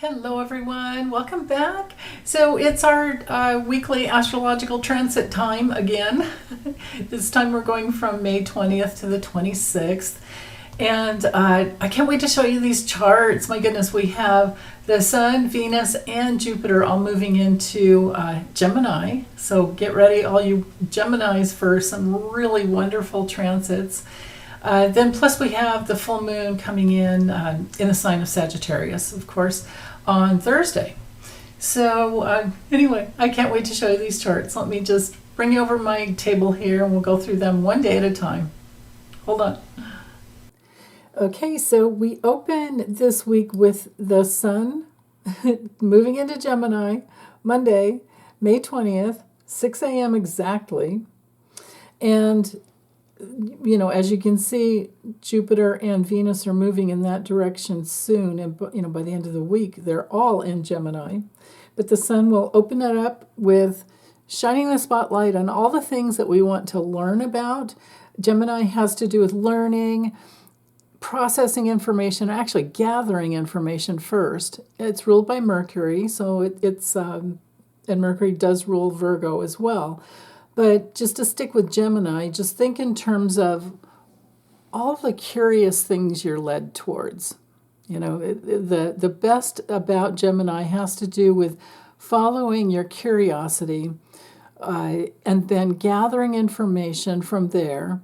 Hello everyone, welcome back. So it's our weekly astrological transit time again. This time we're going from May 20th to the 26th. And I can't wait to show you these charts. My goodness, we have the Sun, Venus, and Jupiter all moving into Gemini. So get ready, all you Geminis, for some really wonderful transits. Then plus we have the full moon coming in the sign of Sagittarius, of course, on Thursday. So anyway, I can't wait to show you these charts. Let me just bring you over my table here and we'll go through them one day at a time. Hold on. Okay, so we open this week with the Sun moving into Gemini Monday, May 20th, 6 a.m. exactly. And you know, as you can see, Jupiter and Venus are moving in that direction soon, and by the end of the week, they're all in Gemini. But the Sun will open it up with shining the spotlight on all the things that we want to learn about. Gemini has to do with learning, processing information, actually gathering information first. It's ruled by Mercury, so and Mercury does rule Virgo as well. But just to stick with Gemini, just think in terms of all the curious things you're led towards. You know, the best about Gemini has to do with following your curiosity and then gathering information from there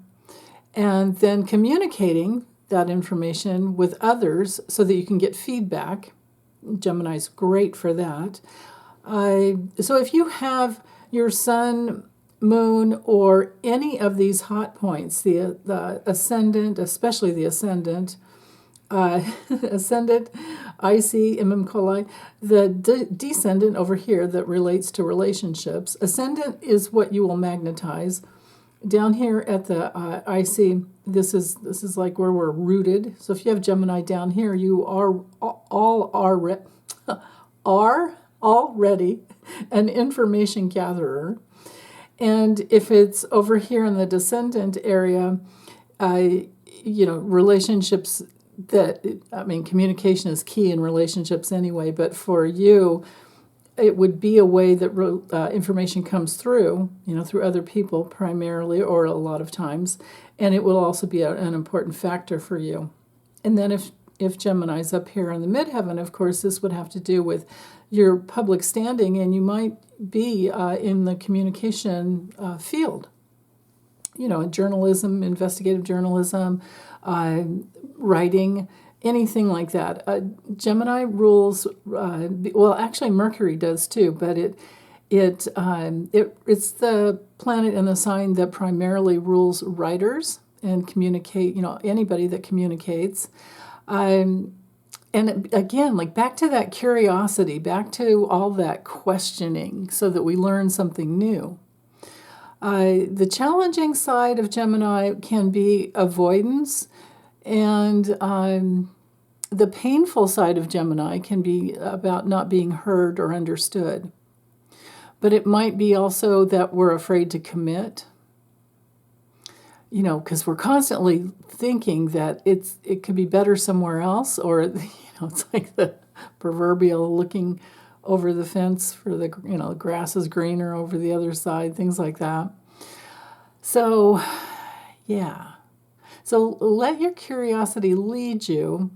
and then communicating that information with others so that you can get feedback. Gemini's great for that. So if you have your Sun, Moon, or any of these hot points, the ascendant, especially the ascendant, ascendant, IC, coli, the descendant over here that relates to relationships. Ascendant is what you will magnetize. Down here at the IC, this is like where we're rooted. So if you have Gemini down here, you are already an information gatherer. And if it's over here in the descendant area, relationships communication is key in relationships anyway, but for you, it would be a way that information comes through, through other people primarily or a lot of times, and it will also be an important factor for you. And then if Gemini's up here in the midheaven, of course, this would have to do with your public standing, and you might be in the communication field, in journalism, investigative journalism, writing, anything like that. Gemini rules, well, actually Mercury does too, but it's the planet in the sign that primarily rules writers and communicate, anybody that communicates. And again, like back to that curiosity, back to all that questioning so that we learn something new. The challenging side of Gemini can be avoidance, and the painful side of Gemini can be about not being heard or understood. But it might be also that we're afraid to commit, because we're constantly thinking that it could be better somewhere else, or it's like the proverbial looking over the fence for the grass is greener over the other side, things like that. So yeah, so let your curiosity lead you,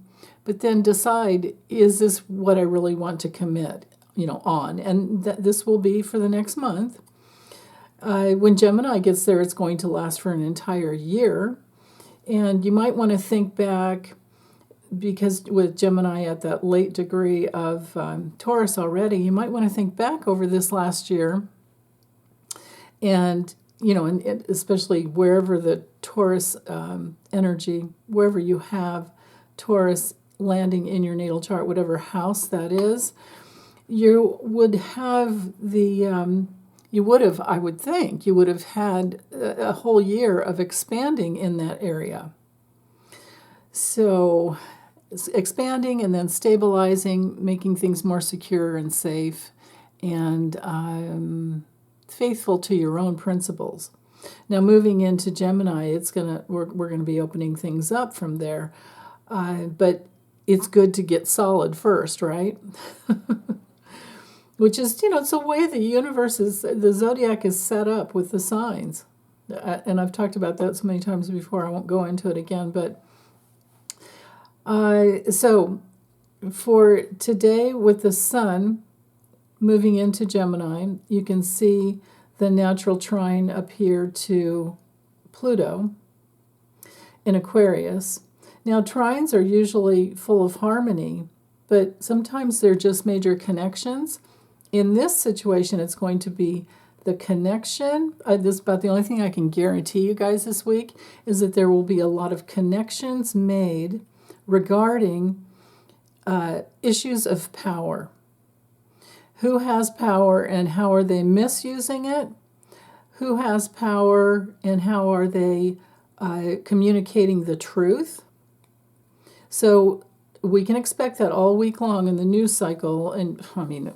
but then decide, is this what I really want to commit on? And this will be for the next month. When Gemini gets there, it's going to last for an entire year. And you might want to think back, because with Gemini at that late degree of Taurus already, you might want to think back over this last year. And, and especially wherever the Taurus energy, wherever you have Taurus landing in your natal chart, whatever house that is, you would have I would think, you would have had a whole year of expanding in that area. So expanding and then stabilizing, making things more secure and safe, and faithful to your own principles. Now, moving into Gemini, we're going to be opening things up from there. But it's good to get solid first, right? Which is, it's the way the universe is, the zodiac is set up with the signs. And I've talked about that so many times before, I won't go into it again. But so for today, with the sun moving into Gemini, you can see the natural trine appear to Pluto in Aquarius. Now, trines are usually full of harmony, but sometimes they're just major connections. In this situation, it's going to be the connection. This is about the only thing I can guarantee you guys this week, is that there will be a lot of connections made regarding issues of power. Who has power and how are they misusing it? Who has power and how are they communicating the truth? So we can expect that all week long in the news cycle. And I mean,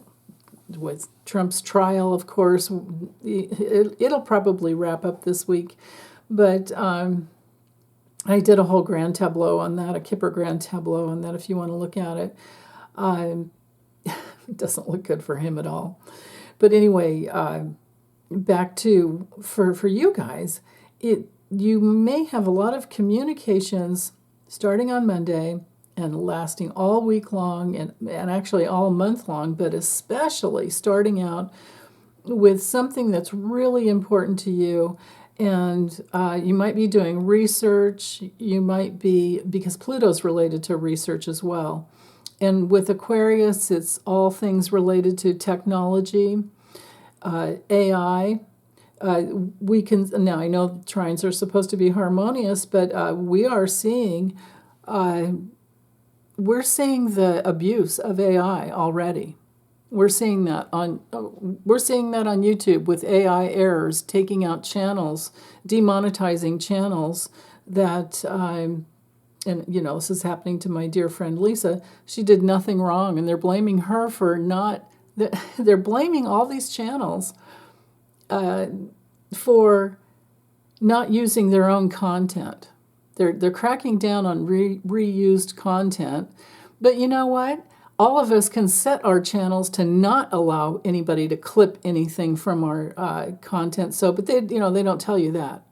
with Trump's trial, of course, it'll probably wrap up this week. But I did a whole grand tableau on that, a Kipper grand tableau on that, if you want to look at it. It doesn't look good for him at all. But anyway, back to, for you guys, you may have a lot of communications starting on Monday and lasting all week long and actually all month long, but especially starting out with something that's really important to you. And you might be doing research. You might be, because Pluto's related to research as well. And with Aquarius, it's all things related to technology, AI. We can, now I know trines are supposed to be harmonious, but we are seeing, we're seeing the abuse of AI already. We're seeing that on YouTube with AI errors, taking out channels, demonetizing channels that, and this is happening to my dear friend Lisa. She did nothing wrong, and they're blaming her for not. They're blaming all these channels for not using their own content. They're cracking down on reused content. But you know what? All of us can set our channels to not allow anybody to clip anything from our content. So, but they don't tell you that.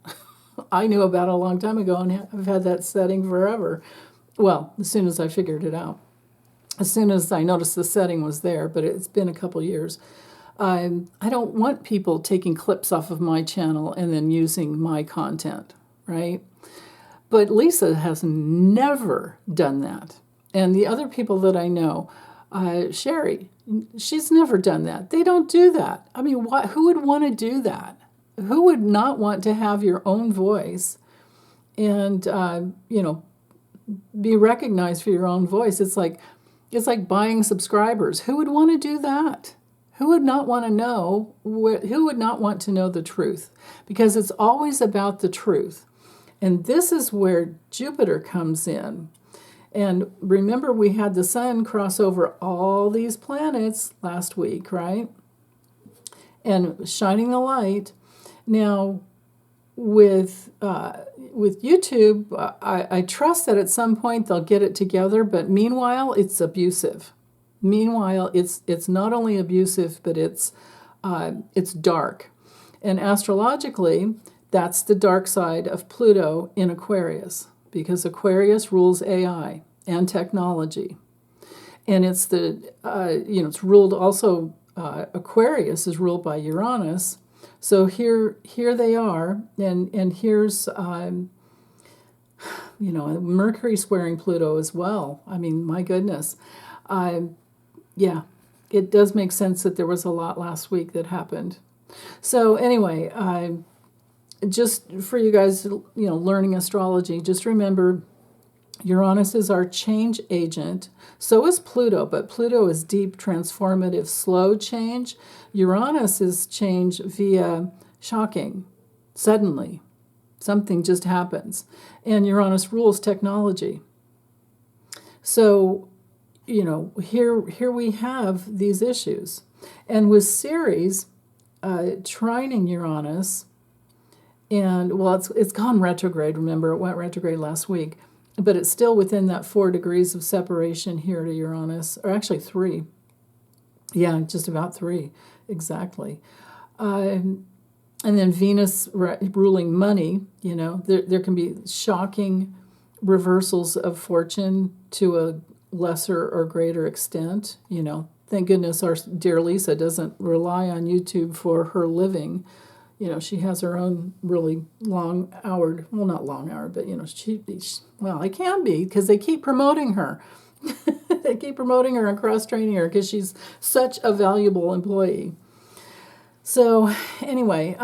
I knew about it a long time ago, and I've had that setting forever. Well, as soon as I figured it out. As soon as I noticed the setting was there, but it's been a couple years. I don't want people taking clips off of my channel and then using my content, right? But Lisa has never done that. And the other people that I know, Sherry, she's never done that. They don't do that. I mean, who would want to do that? Who would not want to have your own voice and, be recognized for your own voice? It's like buying subscribers. Who would want to do that? Who would not want to know? Who would not want to know the truth? Because it's always about the truth. And this is where Jupiter comes in. And remember, we had the sun cross over all these planets last week, right? And shining the light. Now, with YouTube, I trust that at some point they'll get it together. But meanwhile, it's abusive. Meanwhile, it's not only abusive, but it's dark. And astrologically, that's the dark side of Pluto in Aquarius, because Aquarius rules AI and technology. And it's it's ruled also, Aquarius is ruled by Uranus. So here they are, and here's, Mercury squaring Pluto as well. I mean, my goodness. Yeah, it does make sense that there was a lot last week that happened. So anyway, just for you guys, learning astrology, just remember Uranus is our change agent. So is Pluto, but Pluto is deep, transformative, slow change. Uranus is change via shocking, suddenly. Something just happens. And Uranus rules technology. So, here we have these issues. And with Ceres trining Uranus, and, well, it's gone retrograde, remember, it went retrograde last week. but it's still within that 4 degrees of separation here to Uranus, or actually 3. Yeah, just about 3, exactly. And then Venus ruling money, there can be shocking reversals of fortune to a lesser or greater extent. Thank goodness our dear Lisa doesn't rely on YouTube for her living. She has her own really long-houred, well, not long-houred, but, well, it can be because they keep promoting her. They keep promoting her and cross-training her because she's such a valuable employee. So anyway,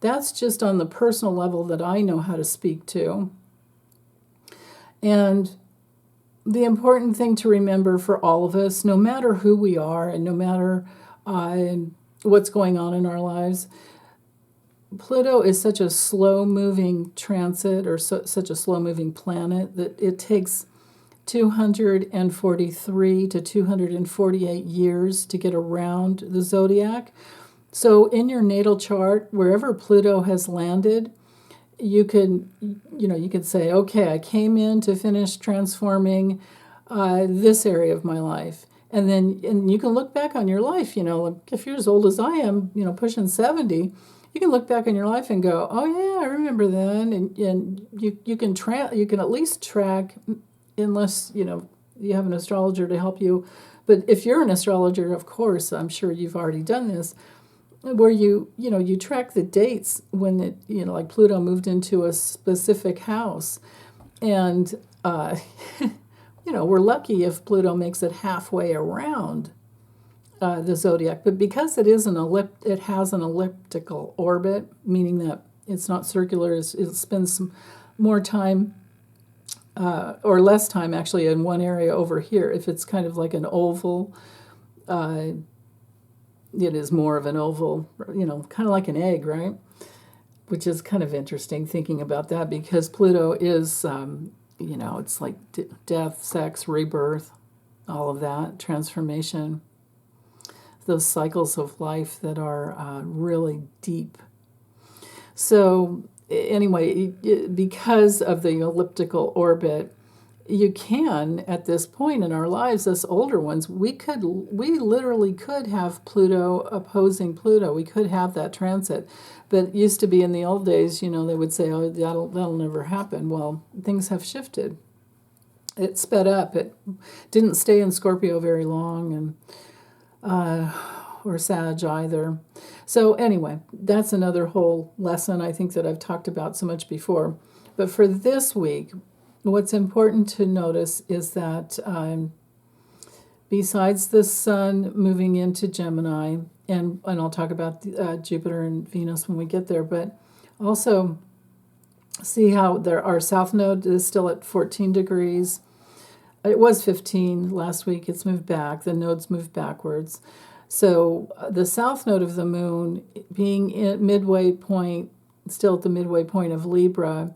that's just on the personal level that I know how to speak to. And the important thing to remember for all of us, no matter who we are and no matter what's going on in our lives, Pluto is such a slow-moving transit, or such a slow-moving planet, that it takes 243 to 248 years to get around the zodiac. So in your natal chart, wherever Pluto has landed, you could say, okay, I came in to finish transforming this area of my life. And you can look back on your life, if you're as old as I am, pushing 70, you can look back on your life and go, oh yeah, I remember then. And you can at least track, unless, you have an astrologer to help you. But if you're an astrologer, of course, I'm sure you've already done this, where you track the dates when it, like Pluto moved into a specific house. And, we're lucky if Pluto makes it halfway around the zodiac. But because it has an elliptical orbit, meaning that it's not circular, it spends more time or less time actually in one area over here. If it's kind of like an oval, it is more of an oval, kind of like an egg, right? Which is kind of interesting thinking about that, because Pluto is, it's like death, sex, rebirth, all of that, transformation, those cycles of life that are really deep. So anyway, because of the elliptical orbit, you can, at this point in our lives, us older ones, we literally could have Pluto opposing Pluto. We could have that transit. But it used to be in the old days, they would say, oh, that'll never happen. Well, things have shifted. It sped up. It didn't stay in Scorpio very long, and or Sag either. So anyway, that's another whole lesson I think that I've talked about so much before. But for this week, what's important to notice is that besides the Sun moving into Gemini, and I'll talk about Jupiter and Venus when we get there, but also see how our South Node is still at 14 degrees. It was 15 last week. It's moved back. The nodes moved backwards. So the South Node of the Moon being at midway point, still at the midway point of Libra,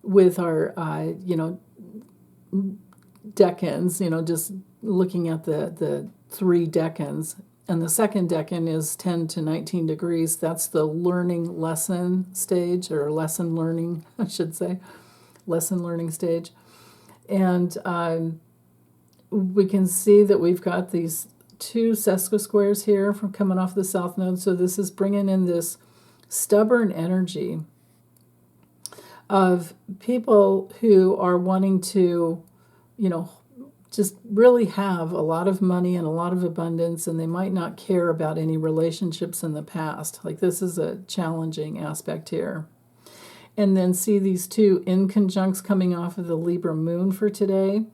with our, decans, just looking at the 3 decans. And the second decan is 10 to 19 degrees. That's the learning lesson stage, or lesson learning, I should say, lesson learning stage. And we can see that we've got these 2 sesquisquares here from coming off the South Node. So this is bringing in this stubborn energy of people who are wanting to, just really have a lot of money and a lot of abundance, and they might not care about any relationships in the past. Like, this is a challenging aspect here. And then see these 2 inconjuncts coming off of the Libra moon for today.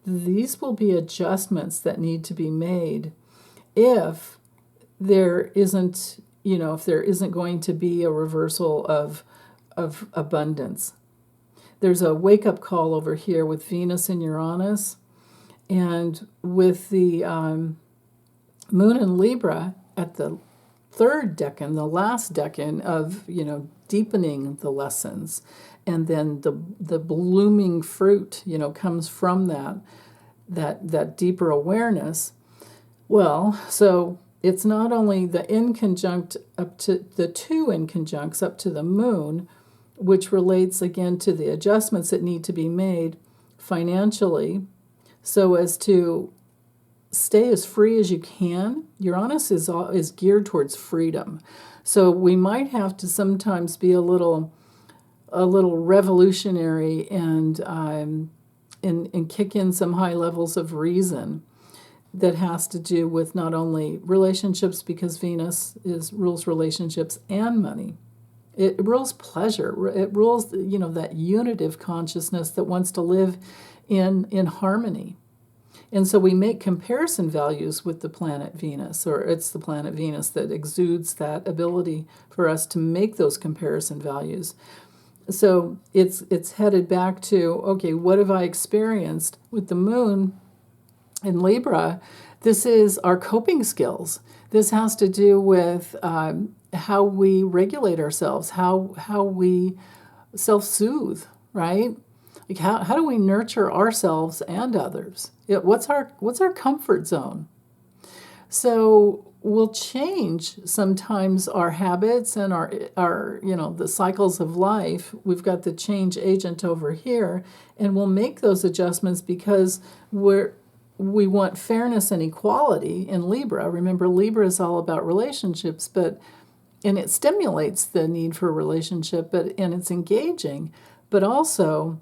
These will be adjustments that need to be made if there isn't, if there isn't going to be a reversal of abundance. There's a wake-up call over here with Venus and Uranus, and with the Moon in Libra at the 3rd decan, the last decan of, deepening the lessons. And then the blooming fruit, comes from that deeper awareness. Well, so it's not only the inconjunct up to the 2 inconjuncts up to the moon, which relates again to the adjustments that need to be made financially so as to stay as free as you can. Uranus is geared towards freedom. So we might have to sometimes be a little revolutionary and kick in some high levels of reason that has to do with not only relationships, because Venus rules relationships and money. It rules pleasure. It rules, that unitive consciousness that wants to live in harmony. And so we make comparison values with the planet Venus, or it's the planet Venus that exudes that ability for us to make those comparison values. So it's headed back to, okay, what have I experienced with the moon in Libra? This is our coping skills. This has to do with how we regulate ourselves, how we self-soothe, right? Like how do we nurture ourselves and others? What's our comfort zone? So we'll change sometimes our habits and our the cycles of life. We've got the change agent over here, and we'll make those adjustments because we want fairness and equality in Libra. Remember, Libra is all about relationships, and it stimulates the need for a relationship, and it's engaging, but also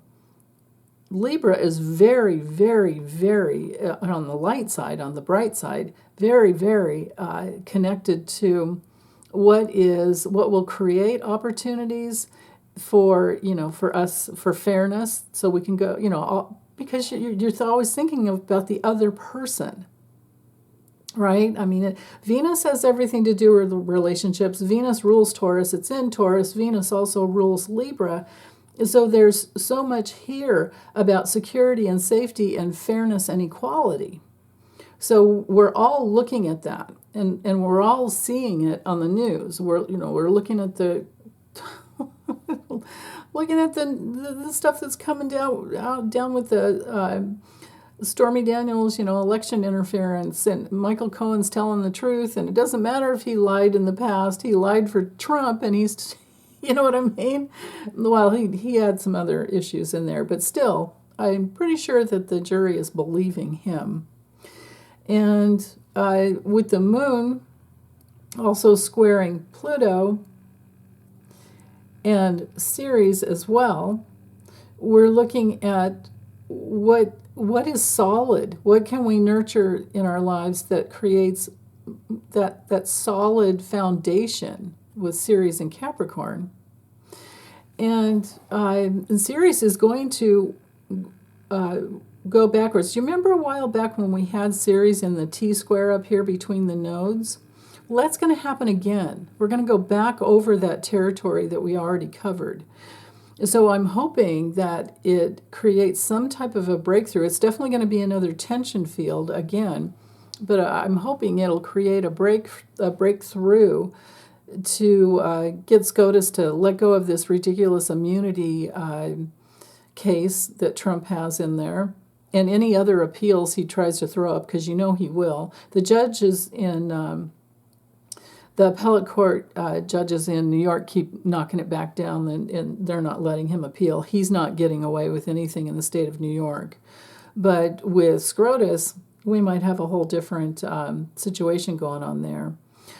Libra is very, very, very, on the light side, on the bright side, very, very connected to what will create opportunities for us, for fairness, so we can go, because you're always thinking about the other person, right? I mean, Venus has everything to do with relationships. Venus rules Taurus. It's in Taurus. Venus also rules Libra. So there's so much here about security and safety and fairness and equality. So we're all looking at that, and we're all seeing it on the news. We're looking at the the stuff that's coming down with the Stormy Daniels, election interference, and Michael Cohen's telling the truth, and it doesn't matter if he lied in the past. He lied for Trump, and he's, you know what I mean? Well, he had some other issues in there, but still, I'm pretty sure that the jury is believing him. And with the moon also squaring Pluto and Ceres as well, we're looking at what is solid, what can we nurture in our lives that creates that solid foundation with Ceres and Capricorn. And Ceres is going to go backwards. Do you remember a while back when we had Ceres in the T-square up here between the nodes? Well, that's going to happen again. We're going to go back over that territory that we already covered. So I'm hoping that it creates some type of a breakthrough. It's definitely going to be another tension field again, but I'm hoping it'll create a breakthrough to get SCOTUS to let go of this ridiculous immunity case that Trump has in there, and any other appeals he tries to throw up, because he will. The judges in the appellate court judges in New York keep knocking it back down, and they're not letting him appeal. He's not getting away with anything in the state of New York. But with SCOTUS, we might have a whole different situation going on there.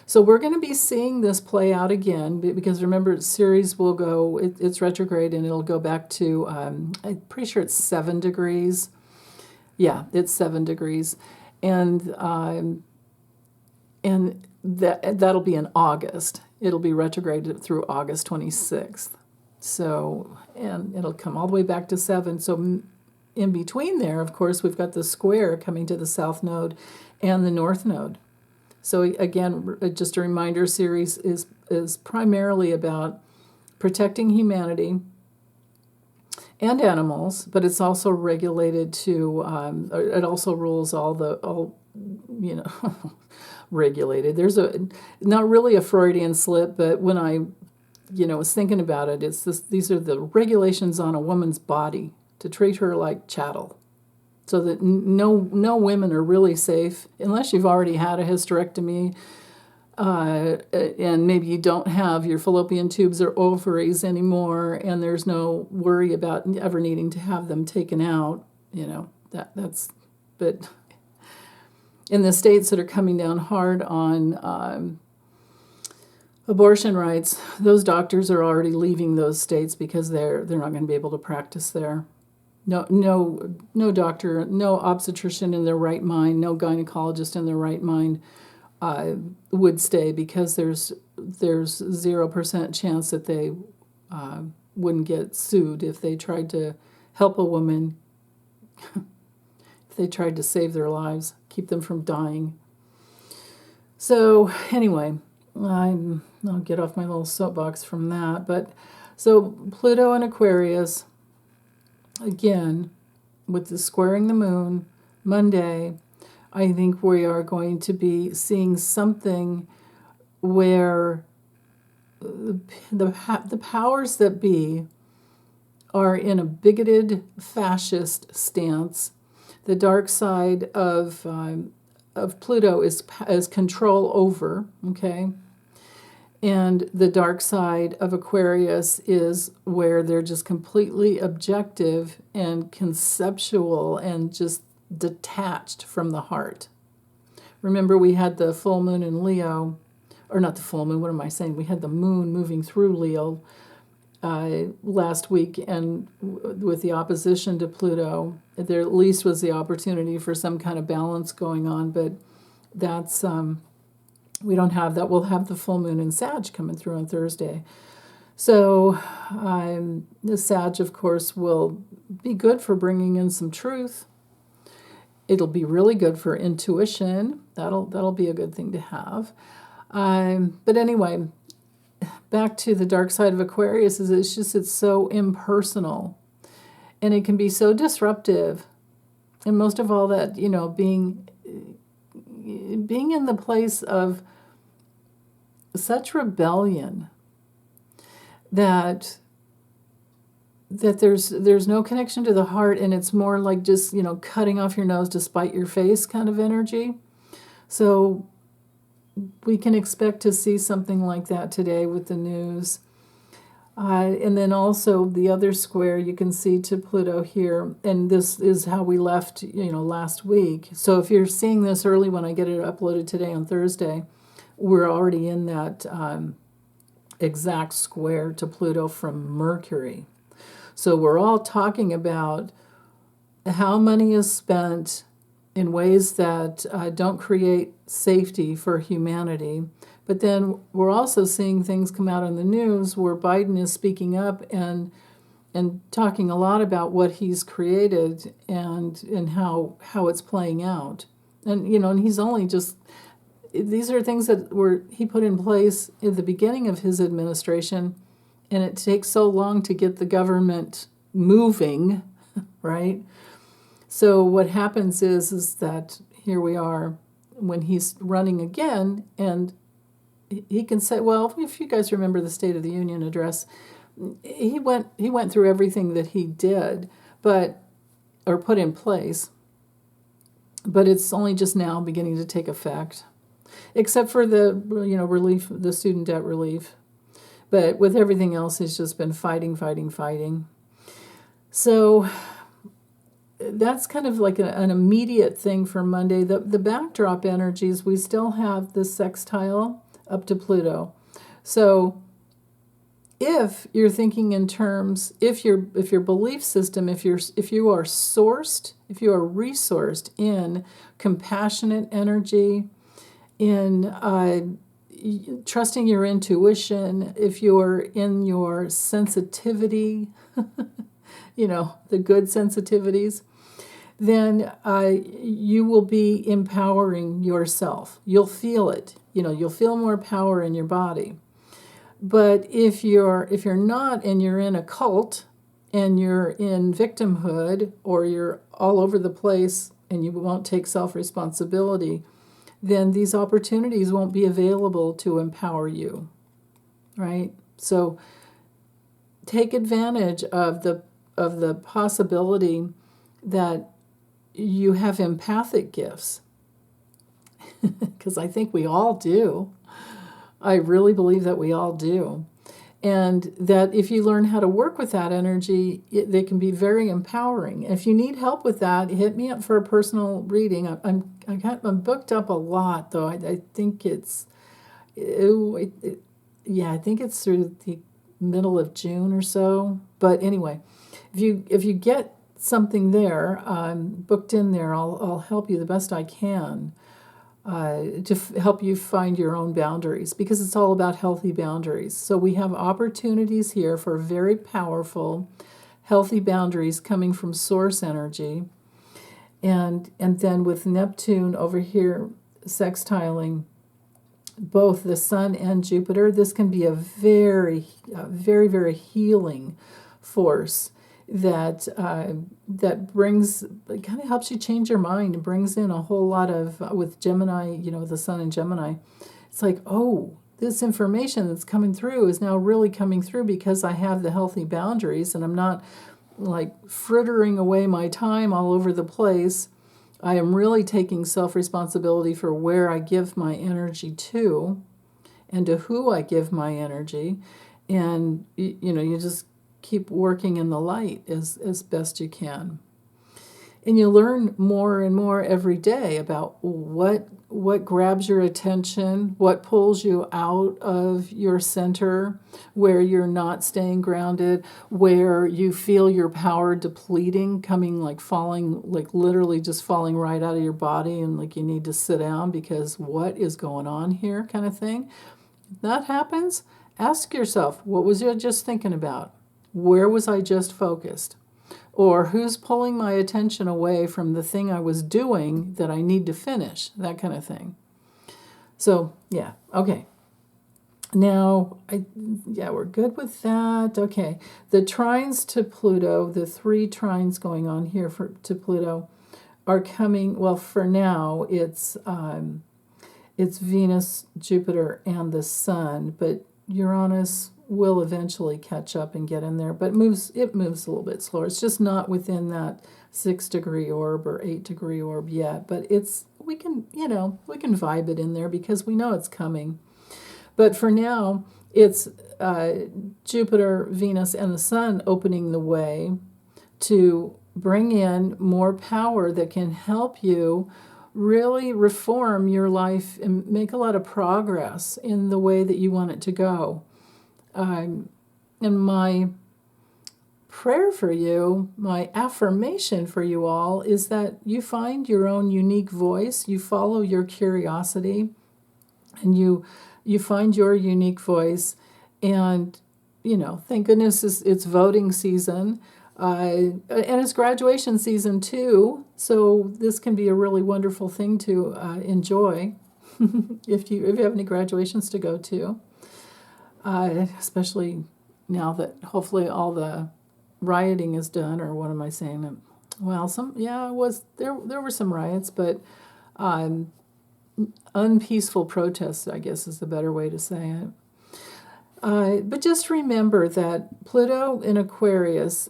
So we're going to be seeing this play out again, because remember, Ceres will go, it's retrograde, and it'll go back to, I'm pretty sure it's 7 degrees. Yeah, it's 7 degrees. And that'll be in August. It'll be retrograded through August 26th. So, and it'll come all the way back to 7. So in between there, of course, we've got the square coming to the south node and the north node. So again, just a reminder, Ceres is primarily about protecting humanity and animals, but it's also regulated to, it also rules all regulated. There's not really a Freudian slip, but when I, was thinking about it, these are the regulations on a woman's body to treat her like chattel, so that no women are really safe unless you've already had a hysterectomy. and maybe you don't have your fallopian tubes or ovaries anymore, and there's no worry about ever needing to have them taken out. But in the states that are coming down hard on abortion rights, those doctors are already leaving those states because they're not going to be able to practice there. No doctor, no obstetrician in their right mind, no gynecologist in their right mind would stay, because there's 0% chance that they wouldn't get sued if they tried to help a woman, if they tried to save their lives, keep them from dying. So anyway, I'll get off my little soapbox from that. But so Pluto and Aquarius, again, with the squaring the moon, Monday, I think we are going to be seeing something where the powers that be are in a bigoted fascist stance. The dark side of Pluto is control over, okay? And the dark side of Aquarius is where they're just completely objective and conceptual and just detached from the heart. Remember, we had the full moon in Leo, or not the full moon, what am I saying? We had the moon moving through Leo last week, and with the opposition to Pluto, there at least was the opportunity for some kind of balance going on, but that's, we don't have that. We'll have the full moon in Sag coming through on Thursday. So the Sag, of course, will be good for bringing in some truth. It'll be really good for intuition. That'll be a good thing to have. But anyway, back to the dark side of Aquarius, it's so impersonal, and it can be so disruptive. And most of all, that, being in the place of such rebellion that there's no connection to the heart, and it's more like just, cutting off your nose to spite your face kind of energy. So we can expect to see something like that today with the news. And then also the other square you can see to Pluto here, and this is how we left, last week. So if you're seeing this early when I get it uploaded today on Thursday, we're already in that exact square to Pluto from Mercury. So we're all talking about how money is spent in ways that don't create safety for humanity. But then we're also seeing things come out in the news where Biden is speaking up and talking a lot about what he's created and how it's playing out. And and he's only just, these are things that he put in place at the beginning of his administration, and it takes so long to get the government moving, right? So what happens is that here we are when he's running again, and he can say, well, if you guys remember the State of the Union address, he went through everything that he did, or put in place, but it's only just now beginning to take effect, except for the relief, the student debt relief. But with everything else, he's just been fighting. So that's kind of like an immediate thing for Monday. The backdrop energies, we still have the sextile up to Pluto. So if you're thinking in terms, if your belief system, if you are resourced in compassionate energy, in trusting your intuition, if you're in your sensitivity, the good sensitivities, then you will be empowering yourself. You'll feel it. You'll feel more power in your body. But if you're not, and you're in a cult, and you're in victimhood, or you're all over the place and you won't take self-responsibility, then these opportunities won't be available to empower you, right? So take advantage of the possibility that you have empathic gifts, because I think we all do. I really believe that we all do. And that if you learn how to work with that energy, they can be very empowering. If you need help with that, hit me up for a personal reading. I'm booked up a lot, though. I think I think it's through the middle of June or so. But anyway, if you get something there, booked in there, I'll help you the best I can. To help you find your own boundaries, because it's all about healthy boundaries. So we have opportunities here for very powerful, healthy boundaries coming from source energy. And then with Neptune over here sextiling both the Sun and Jupiter, this can be a very, very healing force that brings, kind of helps you change your mind and brings in a whole lot of, with Gemini, the Sun in Gemini, it's like, oh, this information that's coming through is now really coming through because I have the healthy boundaries and I'm not like frittering away my time all over the place. I am really taking self-responsibility for where I give my energy to and to who I give my energy. And, you just keep working in the light as best you can. And you learn more and more every day about what grabs your attention, what pulls you out of your center, where you're not staying grounded, where you feel your power depleting, falling, literally just falling right out of your body, and like you need to sit down because what is going on here, kind of thing. If that happens, ask yourself, what was you just thinking about? Where was I just focused? Or who's pulling my attention away from the thing I was doing that I need to finish? That kind of thing. So, yeah, okay. Now, we're good with that. Okay, the trines to Pluto, the 3 trines going on here to Pluto are coming, well, for now, it's Venus, Jupiter, and the Sun, but Uranus will eventually catch up and get in there, but it moves a little bit slower. It's just not within that 6-degree orb or 8-degree orb yet, but we can vibe it in there because we know it's coming. But for now, it's Jupiter, Venus, and the Sun opening the way to bring in more power that can help you really reform your life and make a lot of progress in the way that you want it to go. And my prayer for you, my affirmation for you all, is that you find your own unique voice, you follow your curiosity, and you find your unique voice. And, thank goodness it's voting season, and it's graduation season too, so this can be a really wonderful thing to enjoy if you have any graduations to go to. Especially now that hopefully all the rioting is done, or what am I saying? Well, there were some riots, but unpeaceful protests, I guess, is the better way to say it. But just remember that Pluto in Aquarius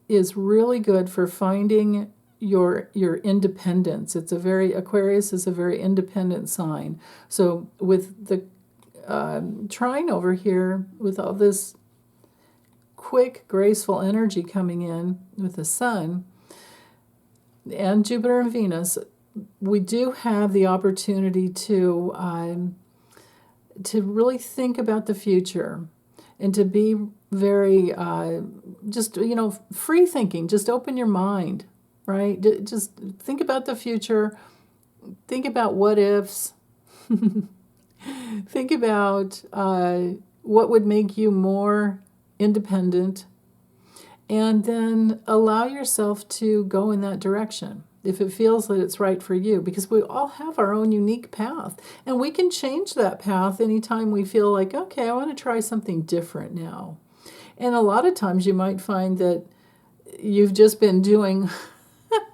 is really good for finding your independence. Aquarius is a very independent sign. So with the trine over here, with all this quick, graceful energy coming in with the Sun and Jupiter and Venus, we do have the opportunity to really think about the future and to be very free thinking. Just open your mind, right? Just think about the future. Think about what ifs. Think about what would make you more independent, and then allow yourself to go in that direction if it feels that it's right for you, because we all have our own unique path, and we can change that path anytime we feel like, okay, I want to try something different now. And a lot of times you might find that you've just been doing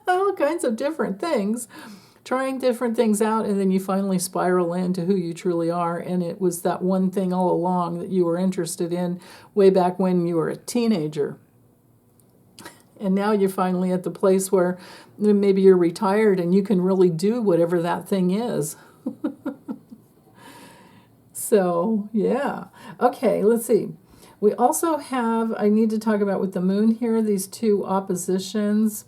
all kinds of different things, trying different things out, and then you finally spiral into who you truly are, and it was that one thing all along that you were interested in way back when you were a teenager. And now you're finally at the place where maybe you're retired and you can really do whatever that thing is. So, yeah. Okay, let's see. We also have, I need to talk about with the moon here, these two oppositions.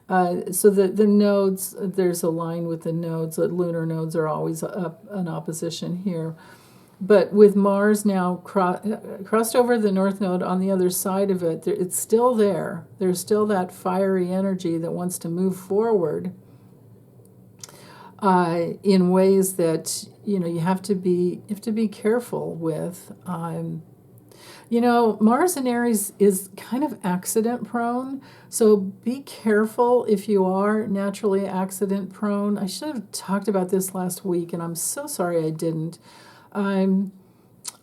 So the nodes, there's a line with the nodes. The lunar nodes are always up an opposition here. But with Mars now crossed over the North Node on the other side of it, it's still there. There's still that fiery energy that wants to move forward in ways that you have to be careful with. Mars in Aries is kind of accident prone, so be careful if you are naturally accident prone. I should have talked about this last week, and I'm so sorry I didn't. I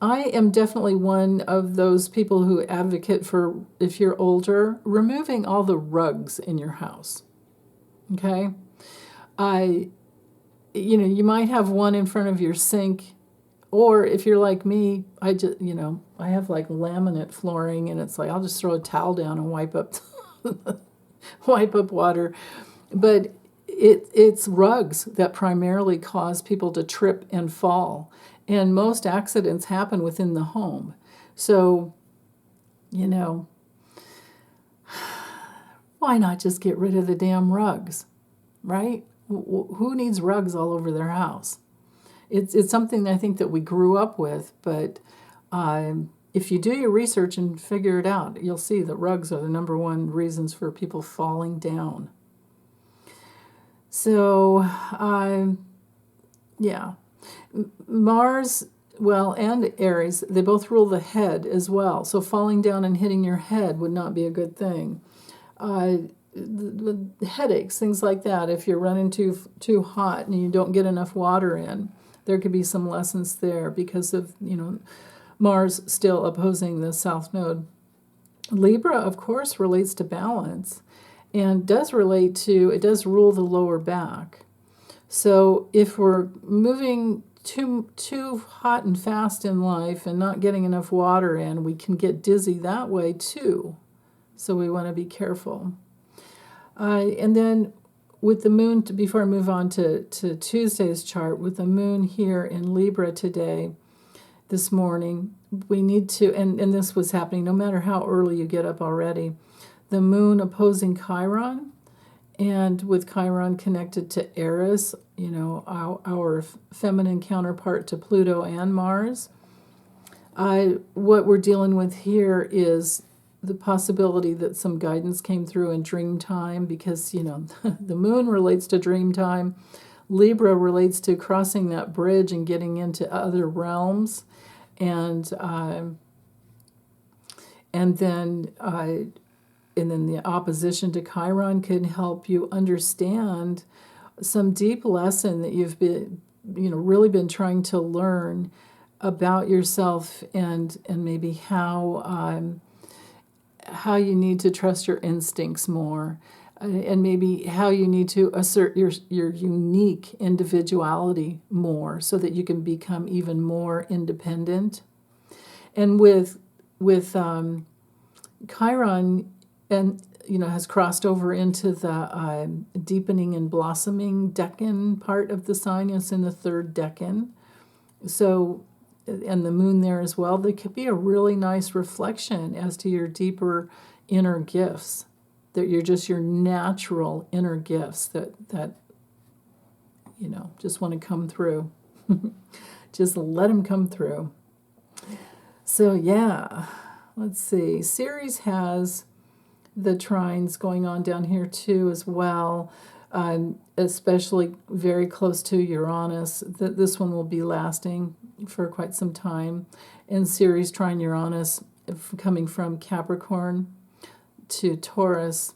am definitely one of those people who advocate for, if you're older, removing all the rugs in your house. Okay? You might have one in front of your sink, or if you're like me, I have like laminate flooring, and it's like I'll just throw a towel down and wipe up water. But it's rugs that primarily cause people to trip and fall. And most accidents happen within the home. So, why not just get rid of the damn rugs, right? Who needs rugs all over their house? It's something I think that we grew up with, but if you do your research and figure it out, you'll see that rugs are the number one reasons for people falling down. So, yeah. Mars, and Aries, they both rule the head as well. So falling down and hitting your head would not be a good thing. The headaches, things like that, if you're running too hot and you don't get enough water in, there could be some lessons there because of, Mars still opposing the South Node. Libra, of course, relates to balance and does rule the lower back. So if we're moving too hot and fast in life and not getting enough water in, we can get dizzy that way too. So we want to be careful. And then with the moon, before I move on to Tuesday's chart, with the moon here in Libra today, this morning, we need to, and this was happening no matter how early you get up already, the moon opposing Chiron, and with Chiron connected to Eris, our feminine counterpart to Pluto and Mars. What we're dealing with here is the possibility that some guidance came through in dream time, because, the moon relates to dream time. Libra relates to crossing that bridge and getting into other realms. And then the opposition to Chiron can help you understand some deep lesson that you've been, really been trying to learn about yourself, and maybe how you need to trust your instincts more, and maybe how you need to assert your unique individuality more so that you can become even more independent. And with Chiron, and has crossed over into the deepening and blossoming decan part of the sign. It's in the third decan. So, and the moon there as well. There could be a really nice reflection as to your deeper inner gifts, that you're just your natural inner gifts that just want to come through. Just let them come through. So yeah, let's see. Ceres has the trines going on down here too as well, especially very close to Uranus. This one will be lasting for quite some time. And Ceres trine Uranus, coming from Capricorn to Taurus,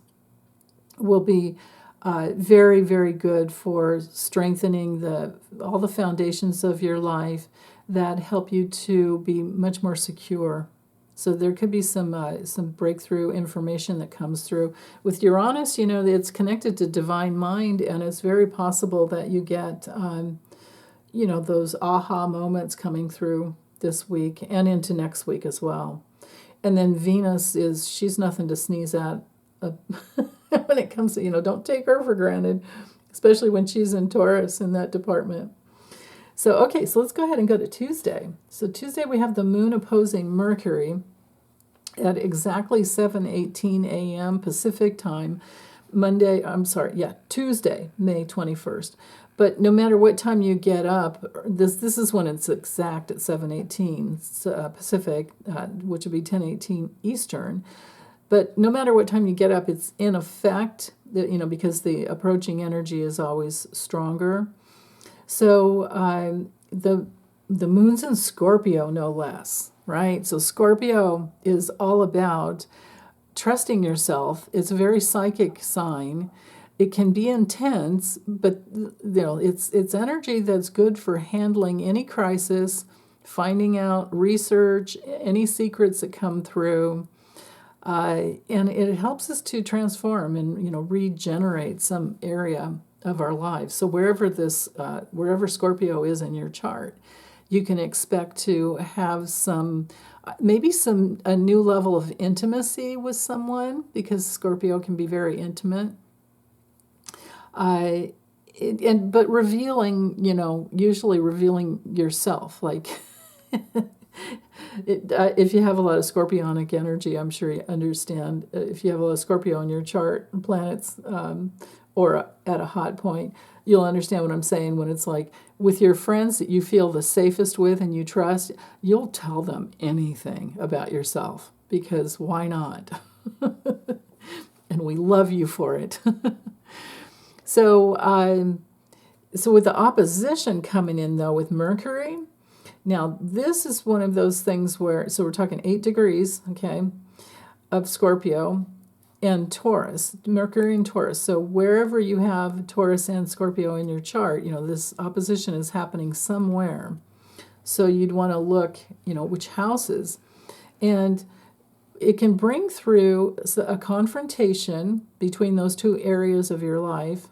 will be very, very good for strengthening all the foundations of your life that help you to be much more secure. So there could be some breakthrough information that comes through. With Uranus, it's connected to divine mind, and it's very possible that you get, those aha moments coming through this week and into next week as well. And then Venus she's nothing to sneeze at when it comes to, don't take her for granted, especially when she's in Taurus in that department. So, okay, so let's go ahead and go to Tuesday. So Tuesday we have the moon opposing Mercury at exactly 7:18 a.m. Pacific time. Tuesday, May 21st. But no matter what time you get up, this is when it's exact at 7:18 Pacific, which would be 10:18 Eastern. But no matter what time you get up, it's in effect, because the approaching energy is always stronger. So the moon's in Scorpio, no less, right? So Scorpio is all about trusting yourself. It's a very psychic sign. It can be intense, but it's energy that's good for handling any crisis, finding out research, any secrets that come through. And it helps us to transform and regenerate some area of our lives. So wherever Scorpio is in your chart, you can expect to have maybe a new level of intimacy with someone, because Scorpio can be very intimate. But revealing, usually revealing yourself, like. If you have a lot of scorpionic energy, I'm sure you understand. If you have a lot of Scorpio in your chart, planets, or at a hot point, you'll understand what I'm saying when it's like with your friends that you feel the safest with and you trust, you'll tell them anything about yourself, because why not? And we love you for it. So with the opposition coming in, though, with Mercury, now, this is one of those things where, so we're talking 8 degrees, okay, of Scorpio and Taurus, Mercury and Taurus. So wherever you have Taurus and Scorpio in your chart, this opposition is happening somewhere. So you'd want to look, which houses. And it can bring through a confrontation between those two areas of your life,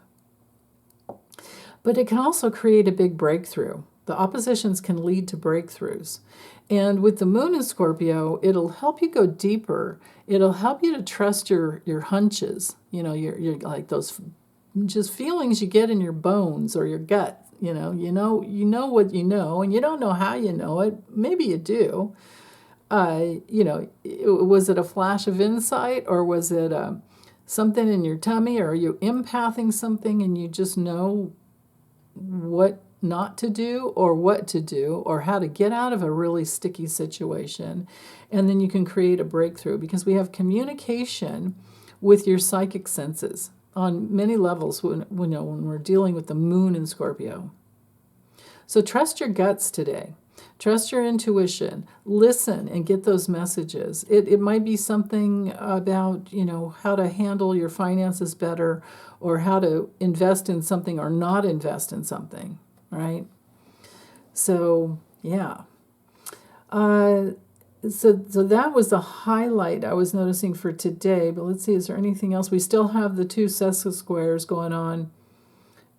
but it can also create a big breakthrough. The oppositions can lead to breakthroughs. And with the moon in Scorpio, it'll help you go deeper. It'll help you to trust your hunches, your like those just feelings you get in your bones or your gut. You know what you know, and you don't know how you know it. Maybe you do. Was it a flash of insight, or was it something in your tummy, or are you empathing something and you just know what not to do or what to do or how to get out of a really sticky situation, and then you can create a breakthrough, because we have communication with your psychic senses on many levels when we're dealing with the moon in Scorpio. So trust your guts today. Trust your intuition. Listen and get those messages. It might be something about, how to handle your finances better, or how to invest in something or not invest in something. Right? So, yeah. So that was the highlight I was noticing for today. But let's see, is there anything else? We still have the 2 sesquisquares going on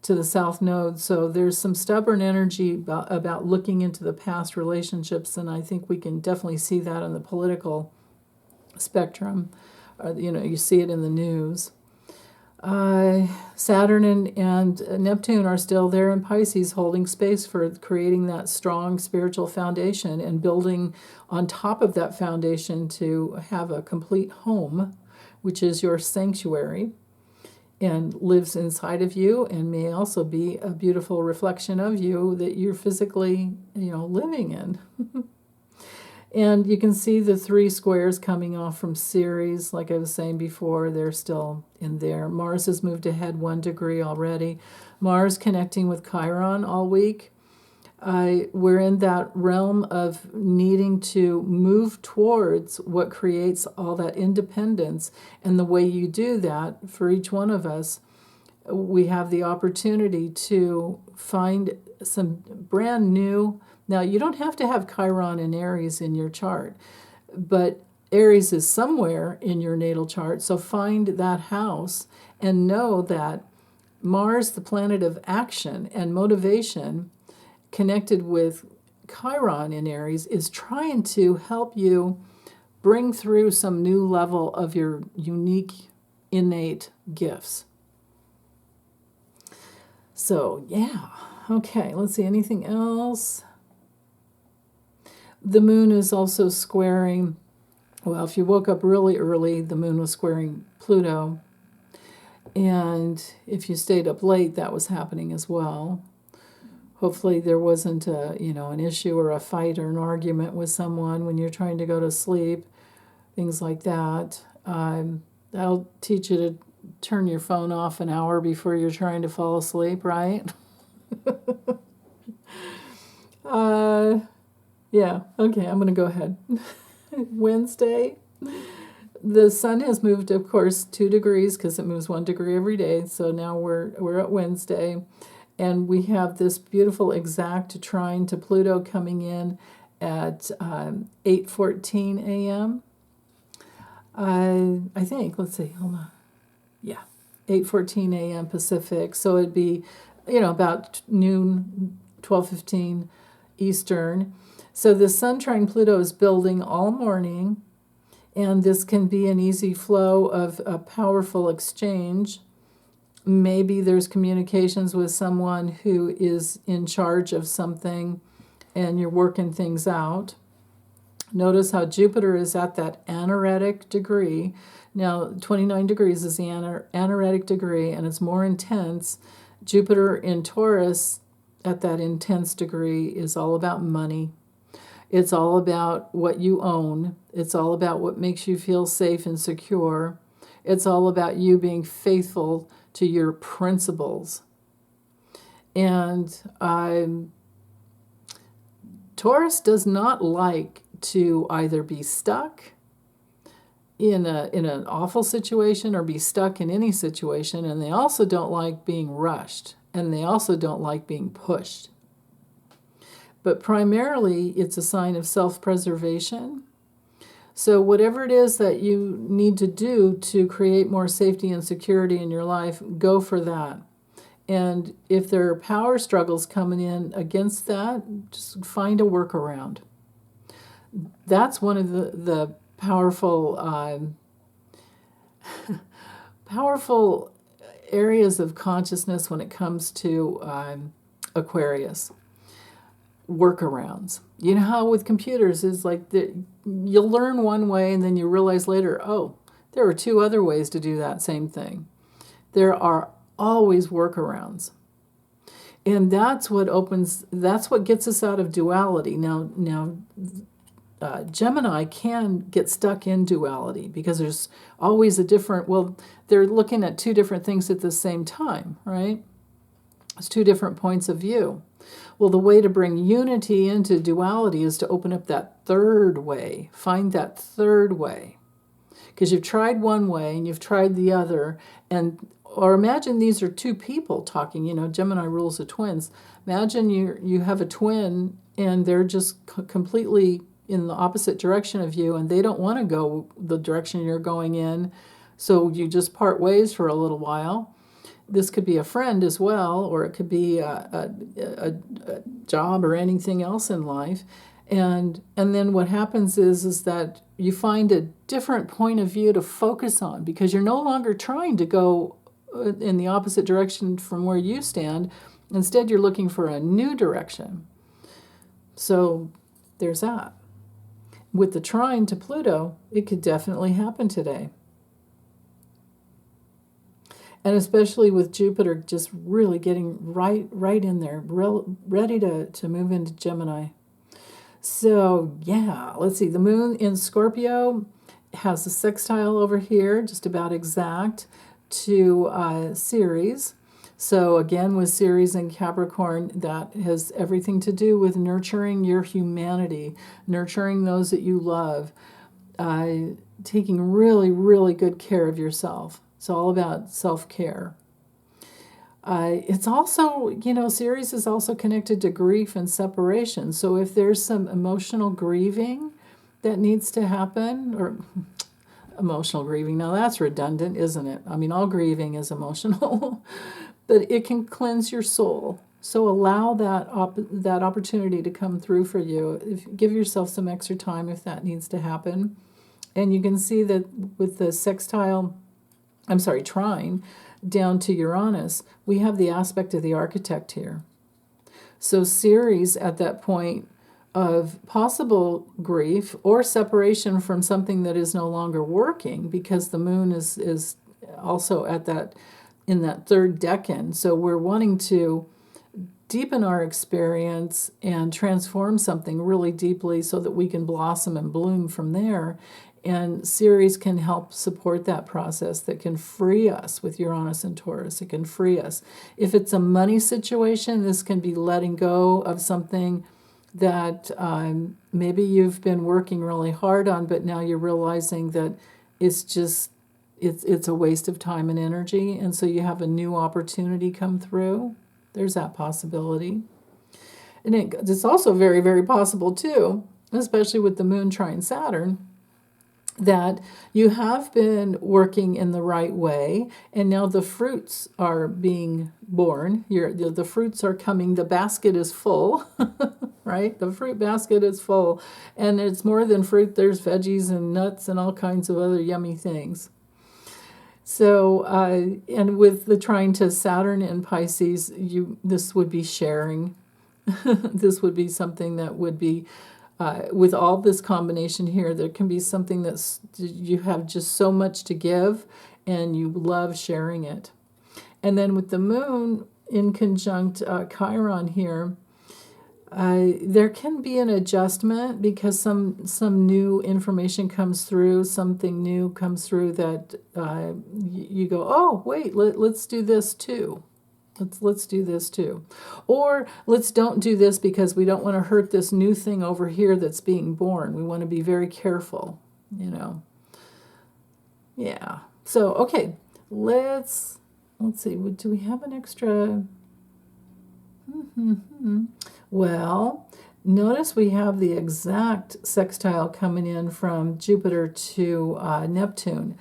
to the south node. So there's some stubborn energy about looking into the past relationships. And I think we can definitely see that on the political spectrum. You see it in the news. Saturn and Neptune are still there in Pisces, holding space for creating that strong spiritual foundation and building on top of that foundation to have a complete home, which is your sanctuary and lives inside of you, and may also be a beautiful reflection of you that you're physically, living in. And you can see the 3 squares coming off from Ceres. Like I was saying before, they're still in there. Mars has moved ahead 1 degree already. Mars connecting with Chiron all week. We're in that realm of needing to move towards what creates all that independence. And the way you do that, for each one of us, we have the opportunity to find some brand new. Now, you don't have to have Chiron and Aries in your chart, but Aries is somewhere in your natal chart. So find that house and know that Mars, the planet of action and motivation, connected with Chiron in Aries, is trying to help you bring through some new level of your unique, innate gifts. So, yeah. Okay, let's see, anything else? The moon is also squaring, well, if you woke up really early, the moon was squaring Pluto. And if you stayed up late, that was happening as well. Hopefully there wasn't an issue or a fight or an argument with someone when you're trying to go to sleep, things like that. That'll teach you to turn your phone off an hour before you're trying to fall asleep, right? Yeah, okay, I'm going to go ahead. Wednesday, the sun has moved, of course, 2 degrees because it moves 1 degree every day. So now we're at Wednesday, and we have this beautiful exact trine to Pluto coming in at 8:14 a.m. I think, let's see, hold on. Yeah, 8:14 a.m. Pacific. So it'd be, about noon, 12:15 Eastern. So the sun trine Pluto is building all morning, and this can be an easy flow of a powerful exchange. Maybe there's communications with someone who is in charge of something, and you're working things out. Notice how Jupiter is at that anaretic degree. Now, 29 degrees is the anaretic degree, and it's more intense. Jupiter in Taurus at that intense degree is all about money. It's all about what you own. It's all about what makes you feel safe and secure. It's all about you being faithful to your principles. And Taurus does not like to either be stuck in an awful situation or be stuck in any situation, and they also don't like being rushed, and they also don't like being pushed. But primarily, it's a sign of self-preservation. So whatever it is that you need to do to create more safety and security in your life, go for that. And if there are power struggles coming in against that, just find a workaround. That's one of the powerful powerful areas of consciousness when it comes to Aquarius. Workarounds. You know how with computers is like you'll learn one way and then you realize later, oh, there are 2 other ways to do that same thing. There are always workarounds. And that's what gets us out of duality. Now Gemini can get stuck in duality because there's always they're looking at 2 different things at the same time, right? It's 2 different points of view. Well, the way to bring unity into duality is to open up that 3rd way. Find that 3rd way. Because you've tried one way and you've tried the other. Or imagine these are 2 people talking. Gemini rules the twins. Imagine you have a twin and they're just completely in the opposite direction of you, and they don't want to go the direction you're going in. So you just part ways for a little while. This could be a friend as well, or it could be a job or anything else in life. And then what happens is that you find a different point of view to focus on because you're no longer trying to go in the opposite direction from where you stand. Instead, you're looking for a new direction. So there's that. With the trine to Pluto, it could definitely happen today. And especially with Jupiter just really getting right in there, ready to move into Gemini. So, yeah, let's see. The moon in Scorpio has a sextile over here, just about exact, to Ceres. So, again, with Ceres and Capricorn, that has everything to do with nurturing your humanity, nurturing those that you love, taking really, really good care of yourself. It's all about self-care. It's also, Ceres is also connected to grief and separation. So if there's some emotional grieving that needs to happen, or emotional grieving, now that's redundant, isn't it? I mean, all grieving is emotional, but it can cleanse your soul. So allow that opportunity to come through for you. Give yourself some extra time if that needs to happen. And you can see that with the trine down to Uranus, we have the aspect of the architect here. So Ceres at that point of possible grief or separation from something that is no longer working, because the moon is also at that, in that third decan. So we're wanting to deepen our experience and transform something really deeply so that we can blossom and bloom from there. And Ceres can help support that process, that can free us with Uranus and Taurus. It can free us. If it's a money situation, this can be letting go of something that maybe you've been working really hard on, but now you're realizing that it's just, it's a waste of time and energy. And so you have a new opportunity come through. There's that possibility. And it's also very, very possible too, especially with the moon trine Saturn, that you have been working in the right way, and now the fruits are being born. The fruits are coming. The basket is full, right? The fruit basket is full, and it's more than fruit. There's veggies and nuts and all kinds of other yummy things. So, and with the trine to Saturn in Pisces, this would be sharing. This would be something that would be, with all this combination here, there can be something that's, you have just so much to give and you love sharing it. And then with the moon in conjunct Chiron here, there can be an adjustment because some new information comes through, something new comes through that you go, oh, wait, let's do this too. Let's do this too. Or let's don't do this because we don't want to hurt this new thing over here that's being born. We want to be very careful, you know. Yeah. So, okay, let's see. Do we have an extra? Well, notice we have the exact sextile coming in from Jupiter to Neptune.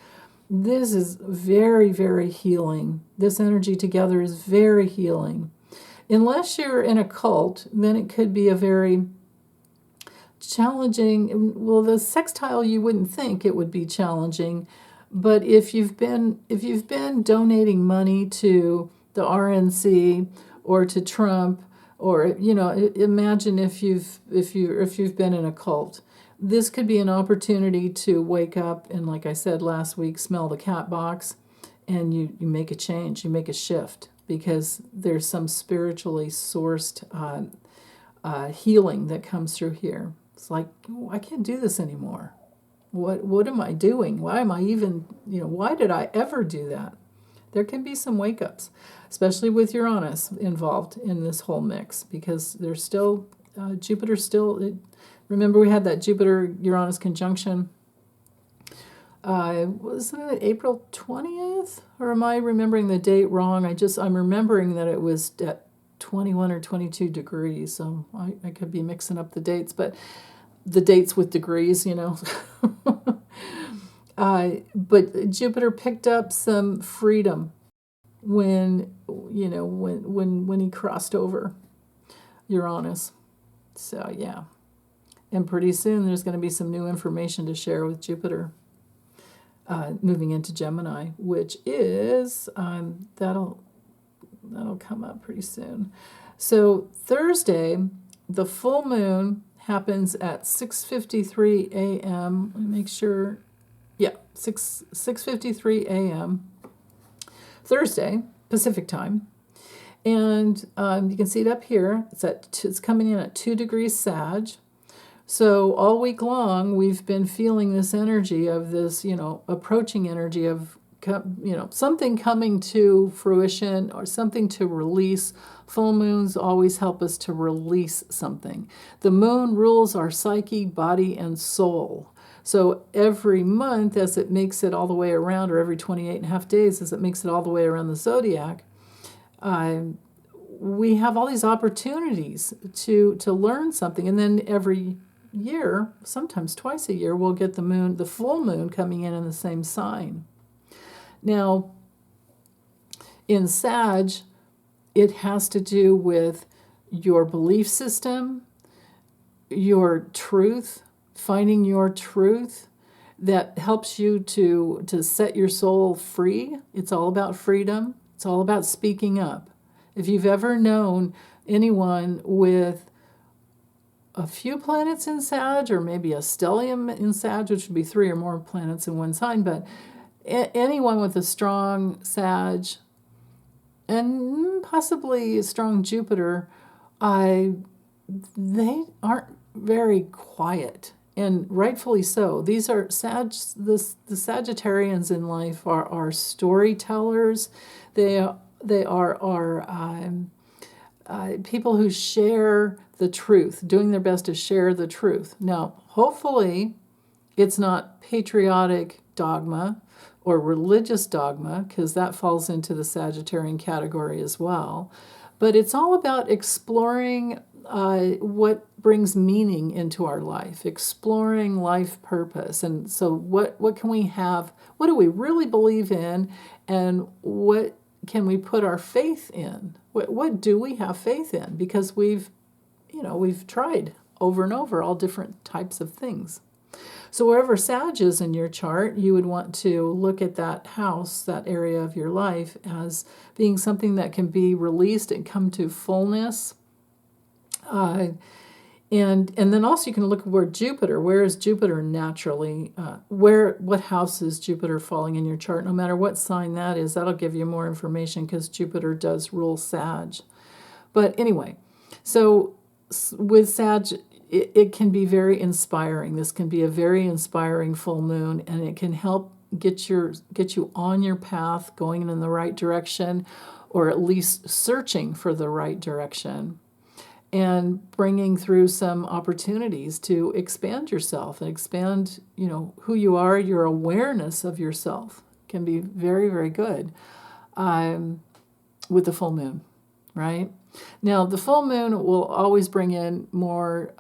This is very, very healing. This energy together is very healing. Unless you're in a cult, then it could be a very challenging, well, the sextile you wouldn't think it would be challenging, but if you've been donating money to the RNC or to Trump, or imagine if you've been in a cult. This could be an opportunity to wake up and, like I said last week, smell the cat box, and you make a change, you make a shift, because there's some spiritually sourced healing that comes through here. It's like, I can't do this anymore. What am I doing? Why am I even, why did I ever do that? There can be some wake-ups, especially with Uranus involved in this whole mix, because there's still, Jupiter still... Remember, we had that Jupiter-Uranus conjunction. Wasn't it April 20th? Or am I remembering the date wrong? I'm remembering that it was at 21 or 22 degrees. So I could be mixing up the dates, but the dates with degrees, But Jupiter picked up some freedom when he crossed over Uranus. So, yeah. And pretty soon there's going to be some new information to share with Jupiter moving into Gemini, which is, that'll come up pretty soon. So Thursday, the full moon happens at 6:53 a.m. Let me make sure. Yeah, 6:53 a.m. Thursday, Pacific time. And you can see it up here. It's coming in at 2 degrees Sag. So all week long, we've been feeling this energy of this, approaching energy of, something coming to fruition or something to release. Full moons always help us to release something. The moon rules our psyche, body, and soul. So every month, as it makes it all the way around, or every 28 and a half days, as it makes it all the way around the zodiac, we have all these opportunities to learn something. And then every year, sometimes twice a year, we'll get the full moon coming in the same sign. Now, in Sag, it has to do with your belief system, your truth, finding your truth that helps you to set your soul free. It's all about freedom. It's all about speaking up. If you've ever known anyone with a few planets in Sag, or maybe a stellium in Sag, which would be 3 or more planets in one sign, but anyone with a strong Sag and possibly a strong Jupiter, they aren't very quiet, and rightfully so. These are the Sagittarians in life are storytellers. They are people who share the truth, doing their best to share the truth. Now, hopefully, it's not patriotic dogma or religious dogma, because that falls into the Sagittarian category as well. But it's all about exploring what brings meaning into our life, exploring life purpose. And so what can we have? What do we really believe in? And what can we put our faith in? What do we have faith in? Because we've tried over and over all different types of things. So wherever Sag is in your chart, you would want to look at that house, that area of your life, as being something that can be released and come to fullness. And then also you can look at where is Jupiter naturally, what house is Jupiter falling in your chart? No matter what sign that is, that'll give you more information, because Jupiter does rule Sag. But anyway, so with Sag, it can be very inspiring. This can be a very inspiring full moon, and it can help get you on your path, going in the right direction, or at least searching for the right direction, and bringing through some opportunities to expand yourself and expand, who you are. Your awareness of yourself can be very, very good with the full moon, right? Now, the full moon will always bring in more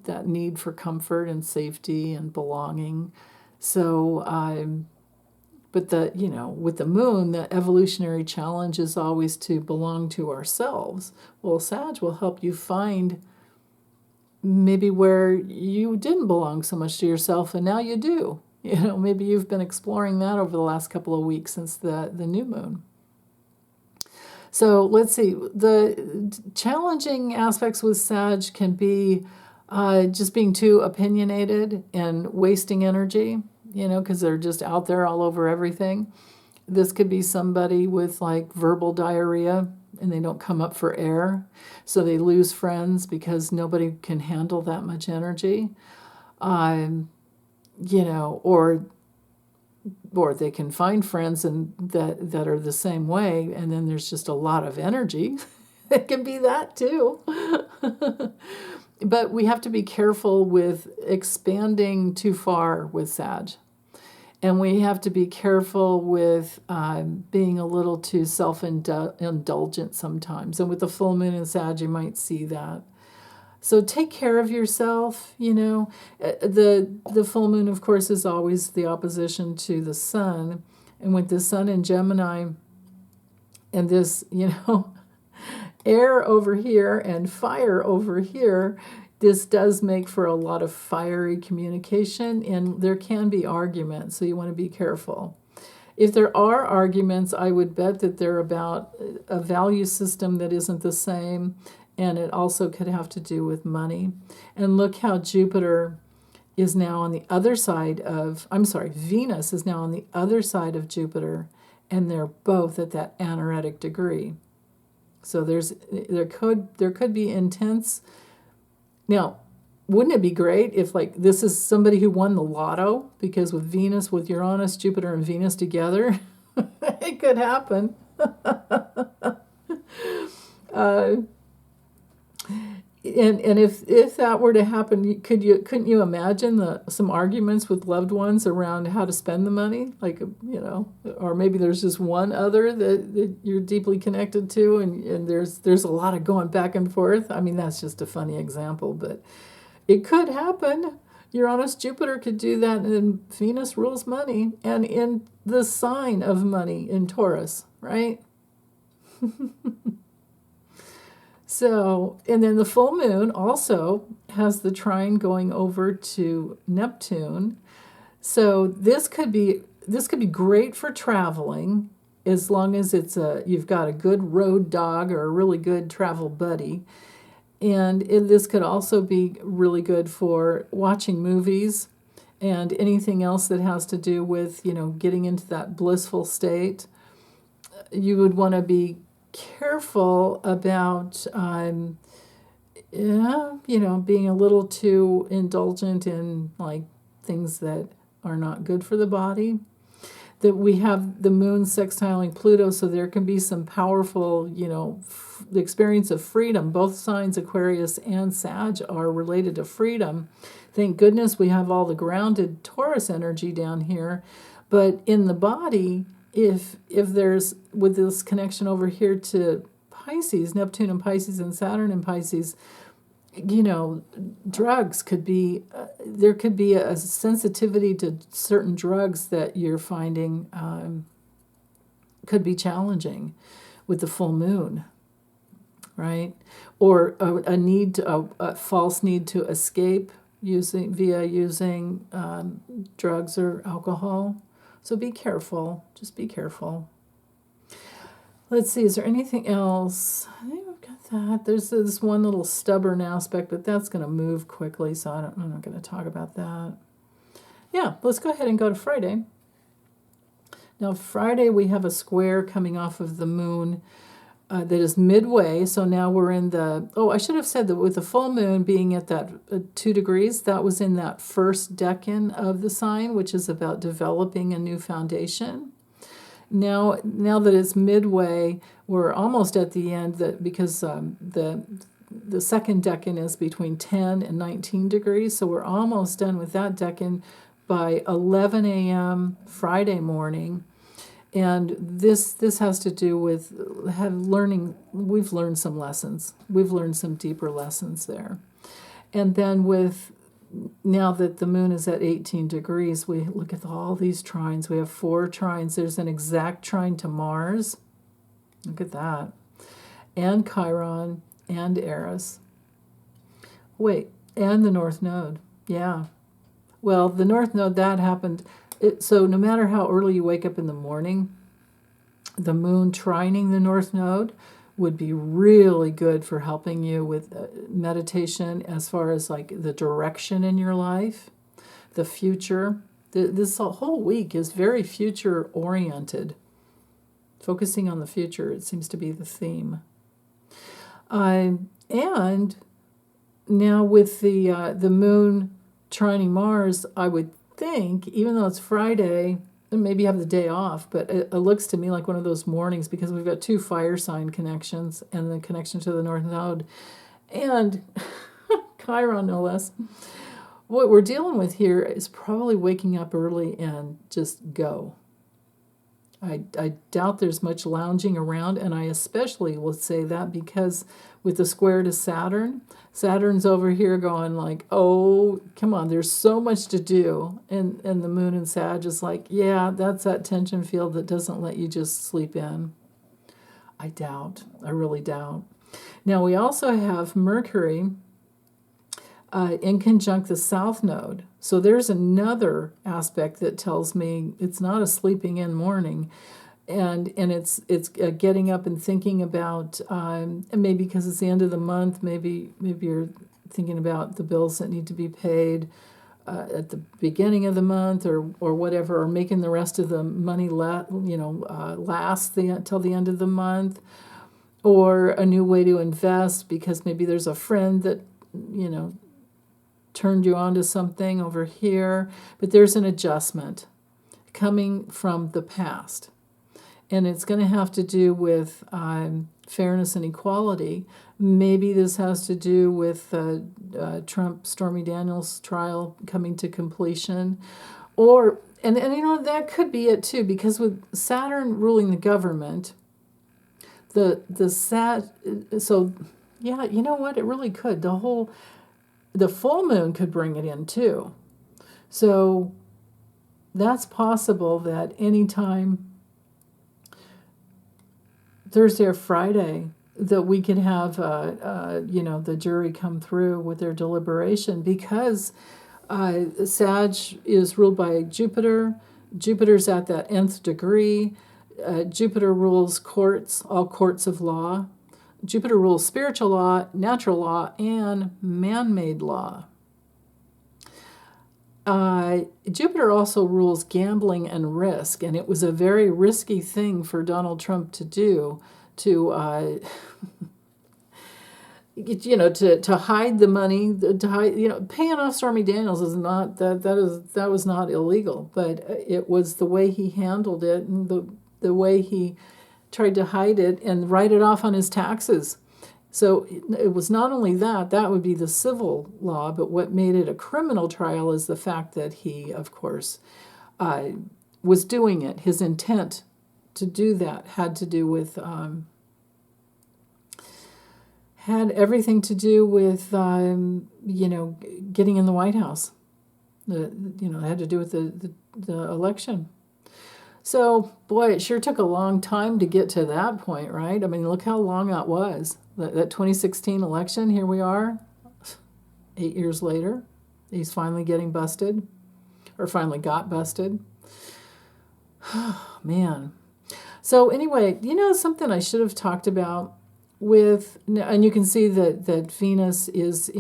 that need for comfort and safety and belonging. So, but with the moon, the evolutionary challenge is always to belong to ourselves. Well, Sag will help you find maybe where you didn't belong so much to yourself, and now you do. Maybe you've been exploring that over the last couple of weeks since the new moon. So let's see, the challenging aspects with Sag can be just being too opinionated and wasting energy, because they're just out there all over everything. This could be somebody with like verbal diarrhea, and they don't come up for air. So they lose friends because nobody can handle that much energy. Or they can find friends that are the same way, and then there's just a lot of energy. It can be that too. But we have to be careful with expanding too far with Sag. And we have to be careful with being a little too self-indulgent sometimes. And with the full moon in Sag, you might see that. So take care of yourself, The full moon, of course, is always the opposition to the sun. And with the sun in Gemini and this, air over here and fire over here, this does make for a lot of fiery communication, and there can be arguments, so you want to be careful. If there are arguments, I would bet that they're about a value system that isn't the same. And it also could have to do with money. And look how Jupiter is now on the other side of, Venus is now on the other side of Jupiter, and they're both at that anaretic degree. So there could be intense. Now, wouldn't it be great if this is somebody who won the lotto? Because with Uranus, Jupiter, and Venus together, it could happen. And if that were to happen, couldn't you imagine some arguments with loved ones around how to spend the money? Or maybe there's just one other that you're deeply connected to, and there's a lot of going back and forth. I mean, that's just a funny example, but it could happen. Uranus, Jupiter could do that, and then Venus rules money, and in the sign of money in Taurus, right? So, and then the full moon also has the trine going over to Neptune. So this could be great for traveling, as long as you've got a good road dog or a really good travel buddy. And this could also be really good for watching movies and anything else that has to do with, getting into that blissful state. You would want to be careful about, being a little too indulgent in like things that are not good for the body. That we have the moon sextiling Pluto, so there can be some powerful, the experience of freedom. Both signs, Aquarius and Sag, are related to freedom. Thank goodness we have all the grounded Taurus energy down here. But in the body, if there's, with this connection over here to Pisces, Neptune and Pisces and Saturn and Pisces, drugs could be, there could be a sensitivity to certain drugs that you're finding could be challenging with the full moon, right? Or a false need to escape using drugs or alcohol. So be careful. Just be careful. Let's see, is there anything else? I think we've got that. There's this one little stubborn aspect, but that's going to move quickly, so I'm not going to talk about that. Yeah, let's go ahead and go to Friday. Now, Friday, we have a square coming off of the moon that is midway. So now we're in I should have said that with the full moon being at that 2 degrees, that was in that first decan of the sign, which is about developing a new foundation. Now that it's midway, we're almost at the end, because the second decan is between 10 and 19 degrees, so we're almost done with that decan by 11 a.m. Friday morning. And this has to do with learning. We've learned some lessons. We've learned some deeper lessons there. And then now that the moon is at 18 degrees, we look at all these trines. We have 4 trines. There's an exact trine to Mars. Look at that. And Chiron and Eris. Wait, and the North Node. Yeah. Well, the North Node, that happened. So no matter how early you wake up in the morning, the moon trining the North Node would be really good for helping you with meditation as far as like the direction in your life, the future. This whole week is very future oriented. Focusing on the future, it seems to be the theme. And now with the moon trining Mars, I would think, even though it's Friday, and maybe have the day off, but it looks to me like one of those mornings, because we've got 2 fire sign connections and the connection to the North Node and Chiron, no less. What we're dealing with here is probably waking up early and just go. I doubt there's much lounging around, and I especially will say that because with the square to Saturn, Saturn's over here going like, oh, come on, there's so much to do. And the moon and Sag is like, yeah, that's that tension field that doesn't let you just sleep in. I really doubt. Now, we also have Mercury in conjunct the South Node. So there's another aspect that tells me it's not a sleeping in morning, and it's getting up and thinking about, and maybe because it's the end of the month, maybe you're thinking about the bills that need to be paid at the beginning of the month, or whatever, or making the rest of the money last till the end of the month, or a new way to invest because maybe there's a friend that turned you on to something over here, but there's an adjustment coming from the past. And it's going to have to do with fairness and equality. Maybe this has to do with Trump Stormy Daniels trial coming to completion. And that could be it too, because with Saturn ruling the government, so yeah, you know what, it really could. The full moon could bring it in too. So that's possible that anytime Thursday or Friday that we could have the jury come through with their deliberation, because Sag is ruled by Jupiter. Jupiter's at that nth degree. Jupiter rules courts, all courts of law. Jupiter rules spiritual law, natural law, and man-made law. Jupiter also rules gambling and risk, and it was a very risky thing for Donald Trump to do, to to hide the money, to hide, paying off Stormy Daniels is not that was not illegal, but it was the way he handled it and the way he tried to hide it and write it off on his taxes. So it was not only that would be the civil law, but what made it a criminal trial is the fact that he, of course, was doing it. His intent to do that had to do with, had everything to do with, getting in the White House. It had to do with the election. So, boy, it sure took a long time to get to that point, right? I mean, look how long that was. That 2016 election, here we are, 8 years later. He's finally getting busted, or finally got busted. Man. So anyway, something I should have talked about with, and you can see that Venus is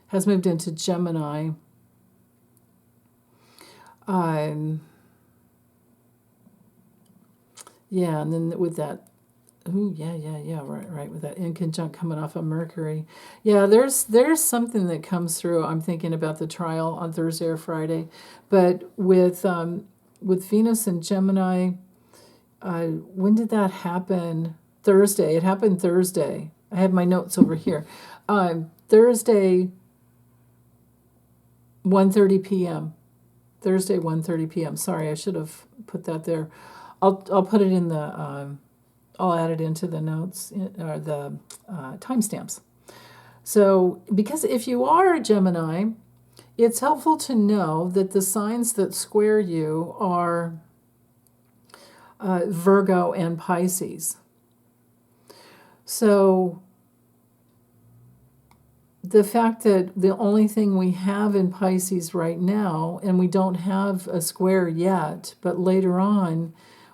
has moved into Gemini. Yeah, and then with that, right, with that inconjunct coming off of Mercury. Yeah, there's something that comes through. I'm thinking about the trial on Thursday or Friday, but with Venus and Gemini, when did that happen? Thursday. It happened Thursday. I have my notes over here. Thursday, 1:30 p.m. Thursday, 1:30 p.m. Sorry, I should have put that there. I'll put it in the, I'll add it into the notes, or the timestamps. So, because if you are a Gemini, it's helpful to know that the signs that square you are Virgo and Pisces. So, the fact that the only thing we have in Pisces right now, and we don't have a square yet, but later on,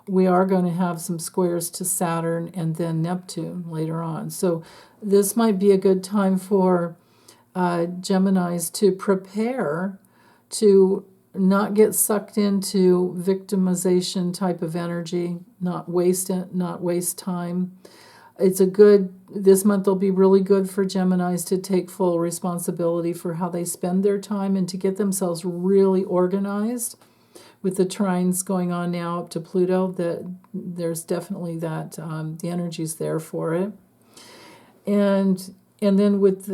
we are going to have some squares to Saturn and then Neptune later on. So this might be a good time for Geminis to prepare to not get sucked into victimization type of energy, not waste time. This month will be really good for Geminis to take full responsibility for how they spend their time and to get themselves really organized. With the trines going on now up to Pluto, that there's definitely that the energy's there for it, and then with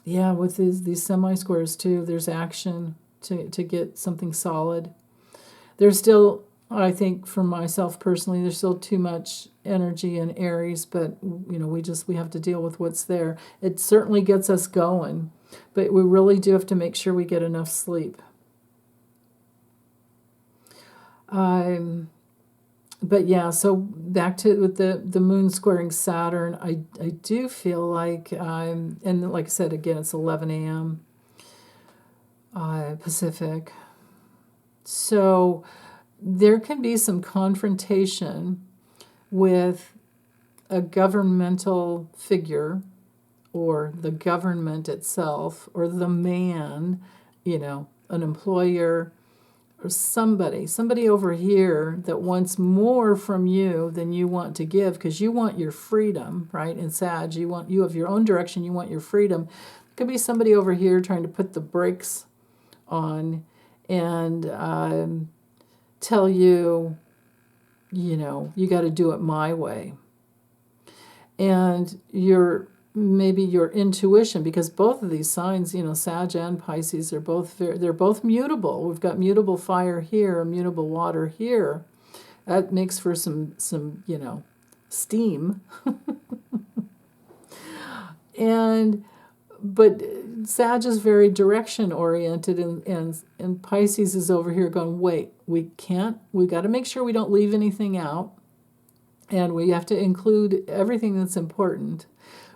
with these semi squares too, there's action to get something solid. There's still, I think, for myself personally, there's still too much energy in Aries, but we have to deal with what's there. It certainly gets us going, but we really do have to make sure we get enough sleep. But yeah, so back to with the moon squaring Saturn, I do feel like, and like I said, again, it's 11 a.m. Pacific. So there can be some confrontation with a governmental figure or the government itself or the man, an employer, or somebody over here that wants more from you than you want to give, because you want your freedom, right? In Sag, you have your own direction, you want your freedom. It could be somebody over here trying to put the brakes on and tell you, you got to do it my way. And maybe your intuition, because both of these signs, Sag and Pisces, they're both mutable. We've got mutable fire here, mutable water here. That makes for some steam. But Sag is very direction oriented, and Pisces is over here going, wait, we got to make sure we don't leave anything out, and we have to include everything that's important,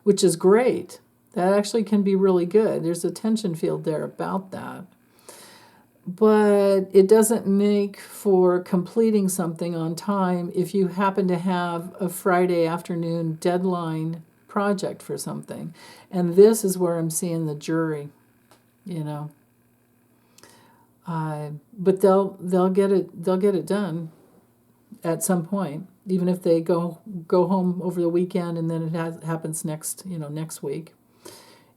which is great. That actually can be really good. There's a tension field there about that. but it doesn't make for completing something on time if you happen to have a Friday afternoon deadline project for something. And this is where I'm seeing the jury, you know. But they'll get it done at some point, even if they go home over the weekend and then it happens next week.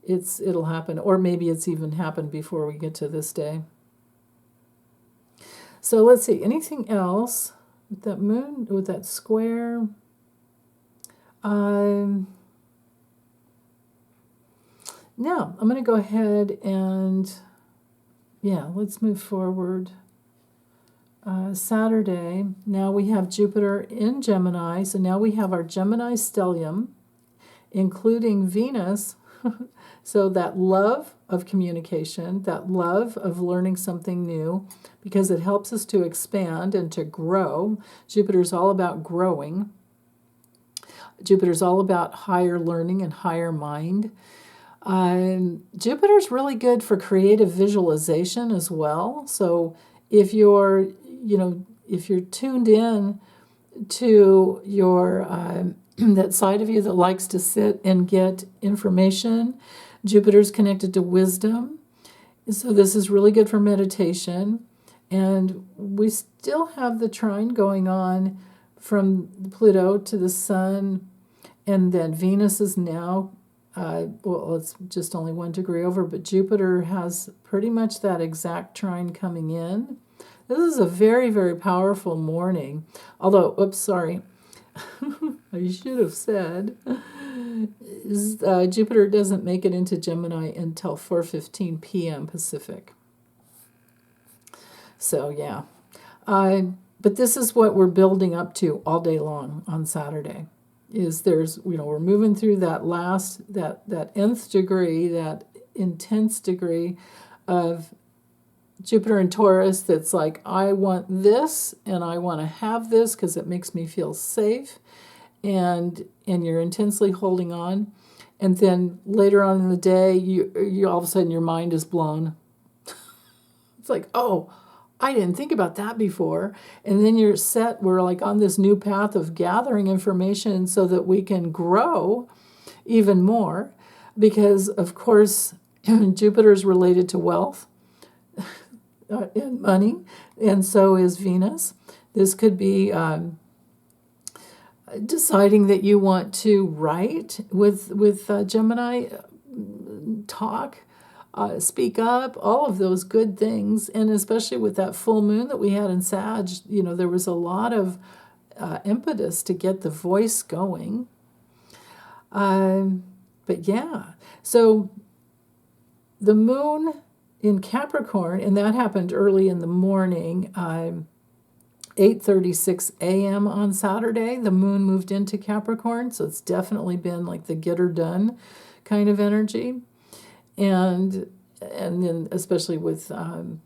It'll happen, or maybe it's even happened before we get to this day. So let's see, anything else with that moon, with that square? Now I'm going to go ahead and, let's move forward. Saturday, now we have Jupiter in Gemini, so now we have our Gemini stellium, including Venus. So that love of communication, that love of learning something new, because it helps us to expand and to grow. Jupiter's all about growing. Jupiter's all about higher learning and higher mind. Jupiter's really good for creative visualization as well. So if you're tuned in to your that side of you that likes to sit and get information, Jupiter's connected to wisdom. So this is really good for meditation. And we still have the trine going on from Pluto to the Sun, and then Venus is now, it's just only 1 degree over, but Jupiter has pretty much that exact trine coming in. This is a very, very powerful morning. Although, I should have said, Jupiter doesn't make it into Gemini until 4:15 p.m. Pacific. So, yeah. But this is what we're building up to all day long on Saturday. We're moving through that nth degree, that intense degree of Jupiter in Taurus that's like, I want this and I want to have this because it makes me feel safe, and you're intensely holding on, and then later on in the day you all of a sudden your mind is blown. It's like, oh, I didn't think about that before. And then we're like on this new path of gathering information so that we can grow even more, because of course Jupiter is related to wealth and money, and so is Venus. This could be deciding that you want to write with Gemini, talk, speak up, all of those good things. And especially with that full moon that we had in Sag, there was a lot of impetus to get the voice going. But yeah, so the moon in Capricorn, and that happened early in the morning, 8:36 a.m. on Saturday, the moon moved into Capricorn, so it's definitely been like the get her done kind of energy. And then especially with all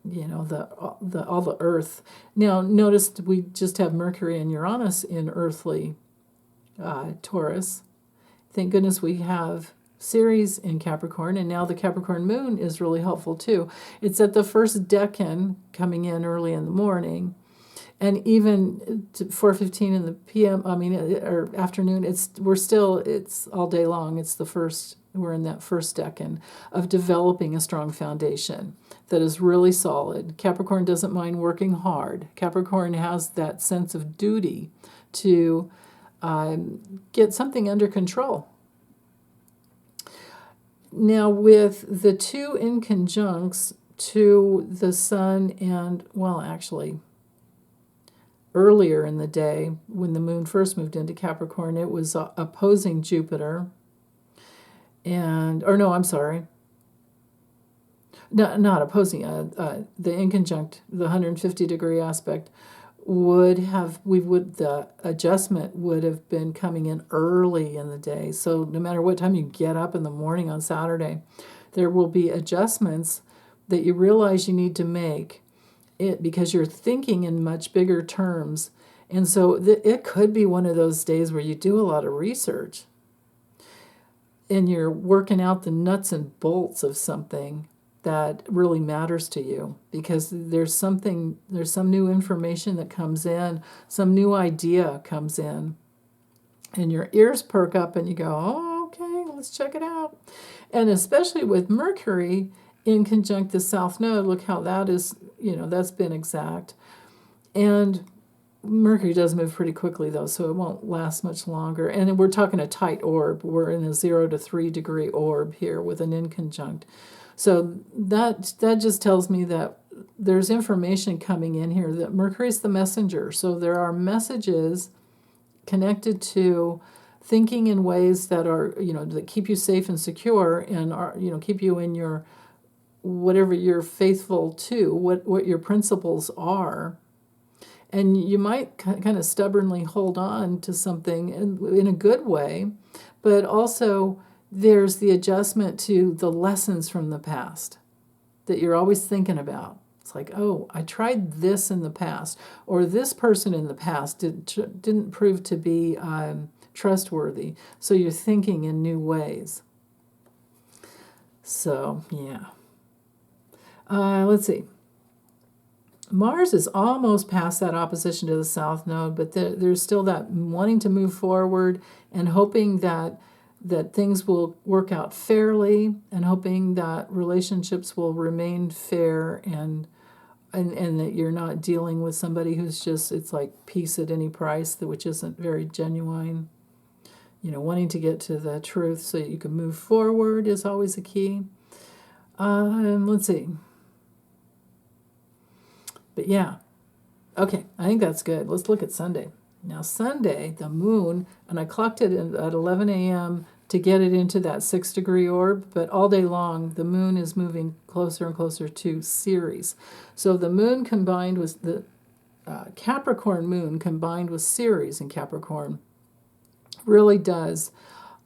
the Earth. Now notice we just have Mercury and Uranus in earthly Taurus. Thank goodness we have Ceres in Capricorn, and now the Capricorn moon is really helpful too. It's at the first decan coming in early in the morning, and even to 4:15 in the p.m. Or afternoon. It's all day long. We're in that first decan of developing a strong foundation that is really solid. Capricorn doesn't mind working hard. Capricorn has that sense of duty to get something under control. Now, with the two inconjuncts to the Sun and, earlier in the day when the moon first moved into Capricorn, it was opposing Jupiter. Not opposing, the inconjunct, the 150 degree aspect the adjustment would have been coming in early in the day. So no matter what time you get up in the morning on Saturday, there will be adjustments that you realize you need to make because you're thinking in much bigger terms. And so it could be one of those days where you do a lot of research and you're working out the nuts and bolts of something that really matters to you, because there's some new information that comes in, some new idea comes in, and your ears perk up and you go, oh, okay, let's check it out. And especially with Mercury in conjunct the South Node, look how that is, that's been exact. And Mercury does move pretty quickly, though, so it won't last much longer. And we're talking a tight orb. We're in a 0 to 3 degree orb here with an inconjunct. So that just tells me that there's information coming in here, that Mercury's the messenger. So there are messages connected to thinking in ways that are, that keep you safe and secure, and are, keep you in your, whatever you're faithful to, what your principles are. And you might kind of stubbornly hold on to something in a good way, but also there's the adjustment to the lessons from the past that you're always thinking about. It's like, oh, I tried this in the past, or this person in the past didn't prove to be trustworthy. So you're thinking in new ways. So, yeah. Let's see. Mars is almost past that opposition to the South Node, but there's still that wanting to move forward and hoping that things will work out fairly, and hoping that relationships will remain fair, and that you're not dealing with somebody who's just, it's like peace at any price, which isn't very genuine. Wanting to get to the truth so that you can move forward is always a key. Let's see. But yeah, okay, I think that's good. Let's look at Sunday. Now Sunday, the moon, and I clocked it at 11 a.m. to get it into that 6 degree orb, but all day long the moon is moving closer and closer to Ceres. So the moon combined with the Capricorn moon combined with Ceres in Capricorn really does,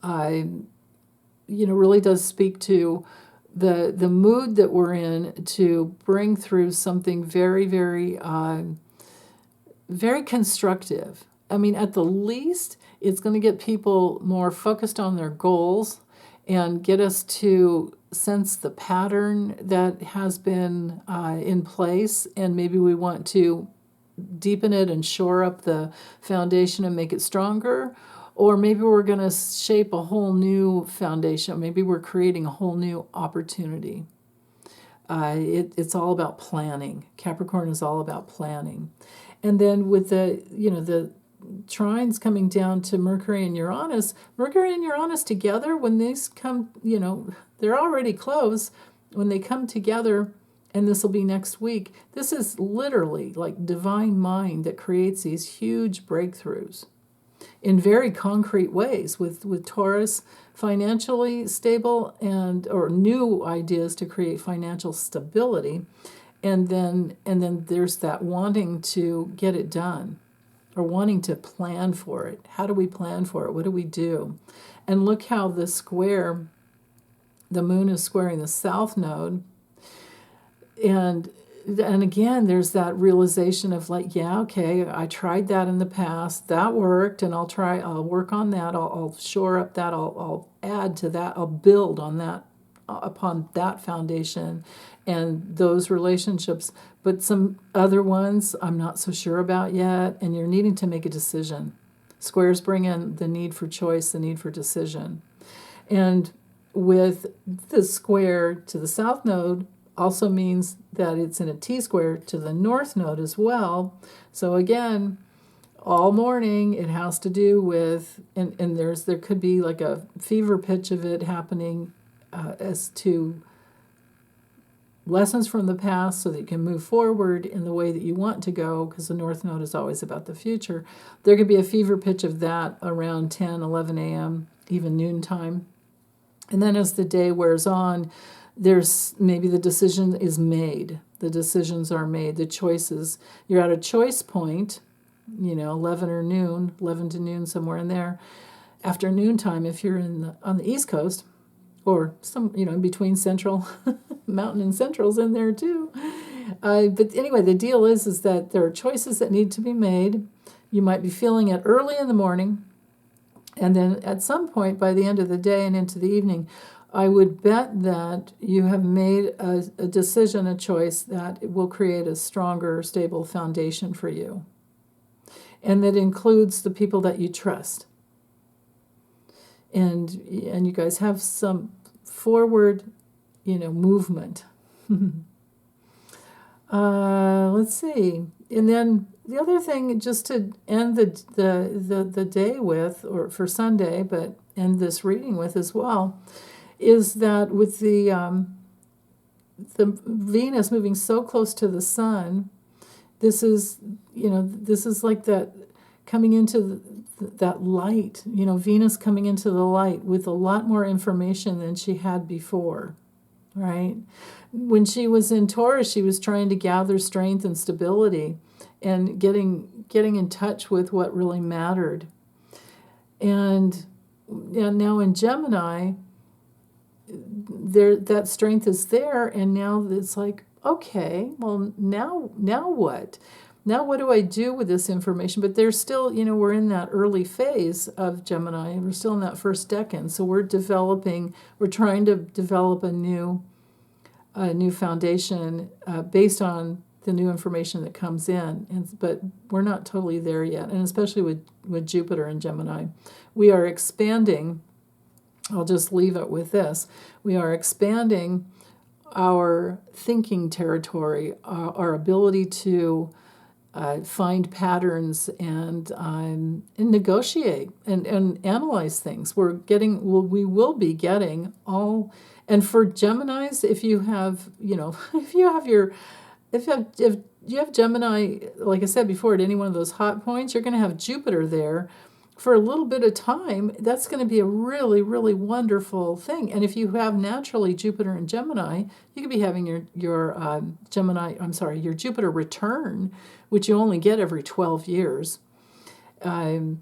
really does speak to the mood that we're in, to bring through something very, very, very constructive. I mean, at the least, it's going to get people more focused on their goals and get us to sense the pattern that has been in place, and maybe we want to deepen it and shore up the foundation and make it stronger. Or maybe we're going to shape a whole new foundation. Maybe we're creating a whole new opportunity. It's all about planning. Capricorn is all about planning. And then with the trines coming down to Mercury and Uranus together, when these come, they're already close. When they come together, and this will be next week, this is literally like divine mind that creates these huge breakthroughs in very concrete ways, with Taurus financially stable or new ideas to create financial stability, and then there's that wanting to get it done, or wanting to plan for it. How do we plan for it? What do we do? And look how the moon is squaring the South Node, and again, there's that realization of like, yeah, okay, I tried that in the past, that worked, and I'll work on that, I'll shore up that, I'll add to that, I'll build on that, upon that foundation and those relationships. But some other ones I'm not so sure about yet, and you're needing to make a decision. Squares bring in the need for choice, the need for decision. And with the square to the South Node, also means that it's in a T-square to the North Node as well. So again, all morning it has to do with, and there could be like a fever pitch of it happening as to lessons from the past, so that you can move forward in the way that you want to go, because the North Node is always about the future. There could be a fever pitch of that around 10, 11 a.m., even noontime. And then as the day wears on, there's maybe the decision is made. The decisions are made, the choices. You're at a choice point, 11 or noon, 11 to noon, somewhere in there. After noontime, if you're on the East Coast, or some, in between Central, Mountain and Central's in there too. But anyway, the deal is that there are choices that need to be made. You might be feeling it early in the morning, and then at some point by the end of the day and into the evening, I would bet that you have made a decision, a choice that will create a stronger, stable foundation for you. And that includes the people that you trust. And you guys have some forward, movement. Let's see. And then the other thing, just to end the day with, or for Sunday, but end this reading with as well, is that with the Venus moving so close to the Sun, this is like that coming into that light, Venus coming into the light with a lot more information than she had before, right? When she was in Taurus, she was trying to gather strength and stability and getting in touch with what really mattered. And now in Gemini, that strength is there, and now it's like, okay, well, now what? Now what do I do with this information? But there's still, we're in that early phase of Gemini. We're still in that first decan, so we're trying to develop a new foundation based on the new information that comes in. But we're not totally there yet, and especially with Jupiter and Gemini. We are expanding. I'll just leave it with this. We are expanding our thinking territory, our ability to find patterns and negotiate and analyze things. We will be getting all. And for Geminis, if you have Gemini, like I said before, at any one of those hot points, you're going to have Jupiter there for a little bit of time. That's going to be a really, really wonderful thing. And if you have naturally Jupiter and Gemini, you could be having your Jupiter return, which you only get every 12 years. And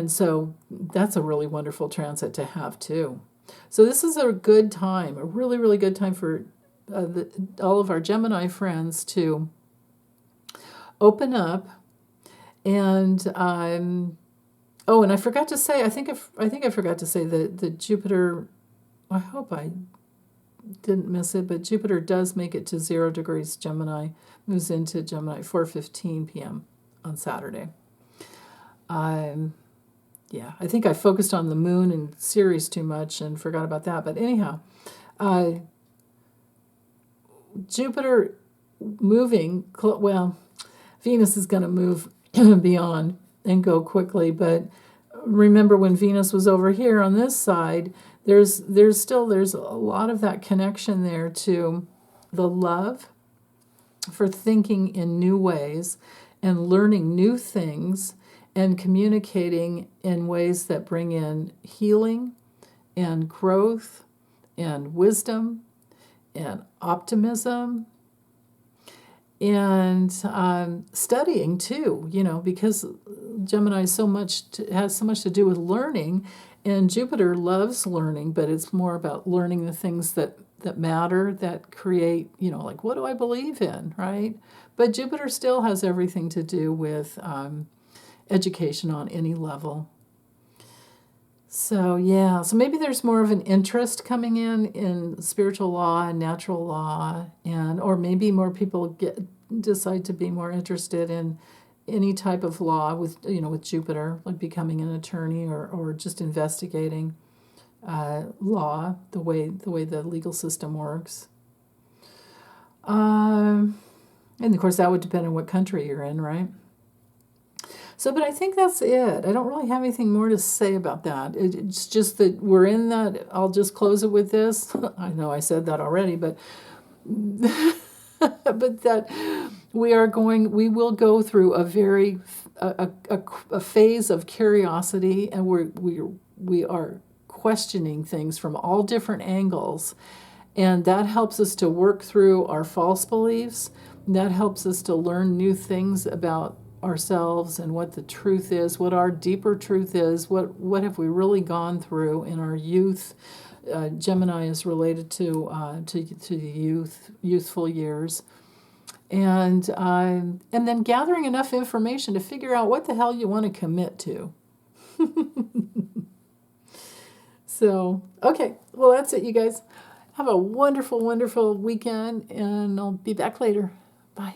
so that's a really wonderful transit to have too. So this is a good time, a really, really good time for all of our Gemini friends to open up. And and I forgot to say, I think I forgot to say that the Jupiter, I hope I didn't miss it, but Jupiter does make it to 0 degrees Gemini, moves into Gemini 4:15 p.m. on Saturday. Yeah, I think I focused on the moon and Ceres too much and forgot about that. But anyhow, Jupiter moving, Venus is going to move beyond and go quickly. But remember, when Venus was over here on this side, there's a lot of that connection there to the love for thinking in new ways and learning new things and communicating in ways that bring in healing and growth and wisdom and optimism and studying too, because Gemini has so much to do with learning, and Jupiter loves learning, but it's more about learning the things that matter, that create, like, what do I believe in, right? But Jupiter still has everything to do with education on any level. So maybe there's more of an interest coming in spiritual law and natural law, or maybe more people decide to be more interested in any type of law with Jupiter, like becoming an attorney or just investigating law, the way the legal system works. And of course that would depend on what country you're in, right? So, but I think that's it. I don't really have anything more to say about that. It's just that we're in that. I'll just close it with this. I know I said that already, but that we will go through a phase of curiosity, and we are questioning things from all different angles, and that helps us to work through our false beliefs. That helps us to learn new things about ourselves and what the truth is, what our deeper truth is, what have we really gone through in our youth. Gemini is related to the youthful years, and then gathering enough information to figure out what the hell you want to commit to. So, okay. Well, that's it, you guys. Have a wonderful, wonderful weekend, and I'll be back later. Bye.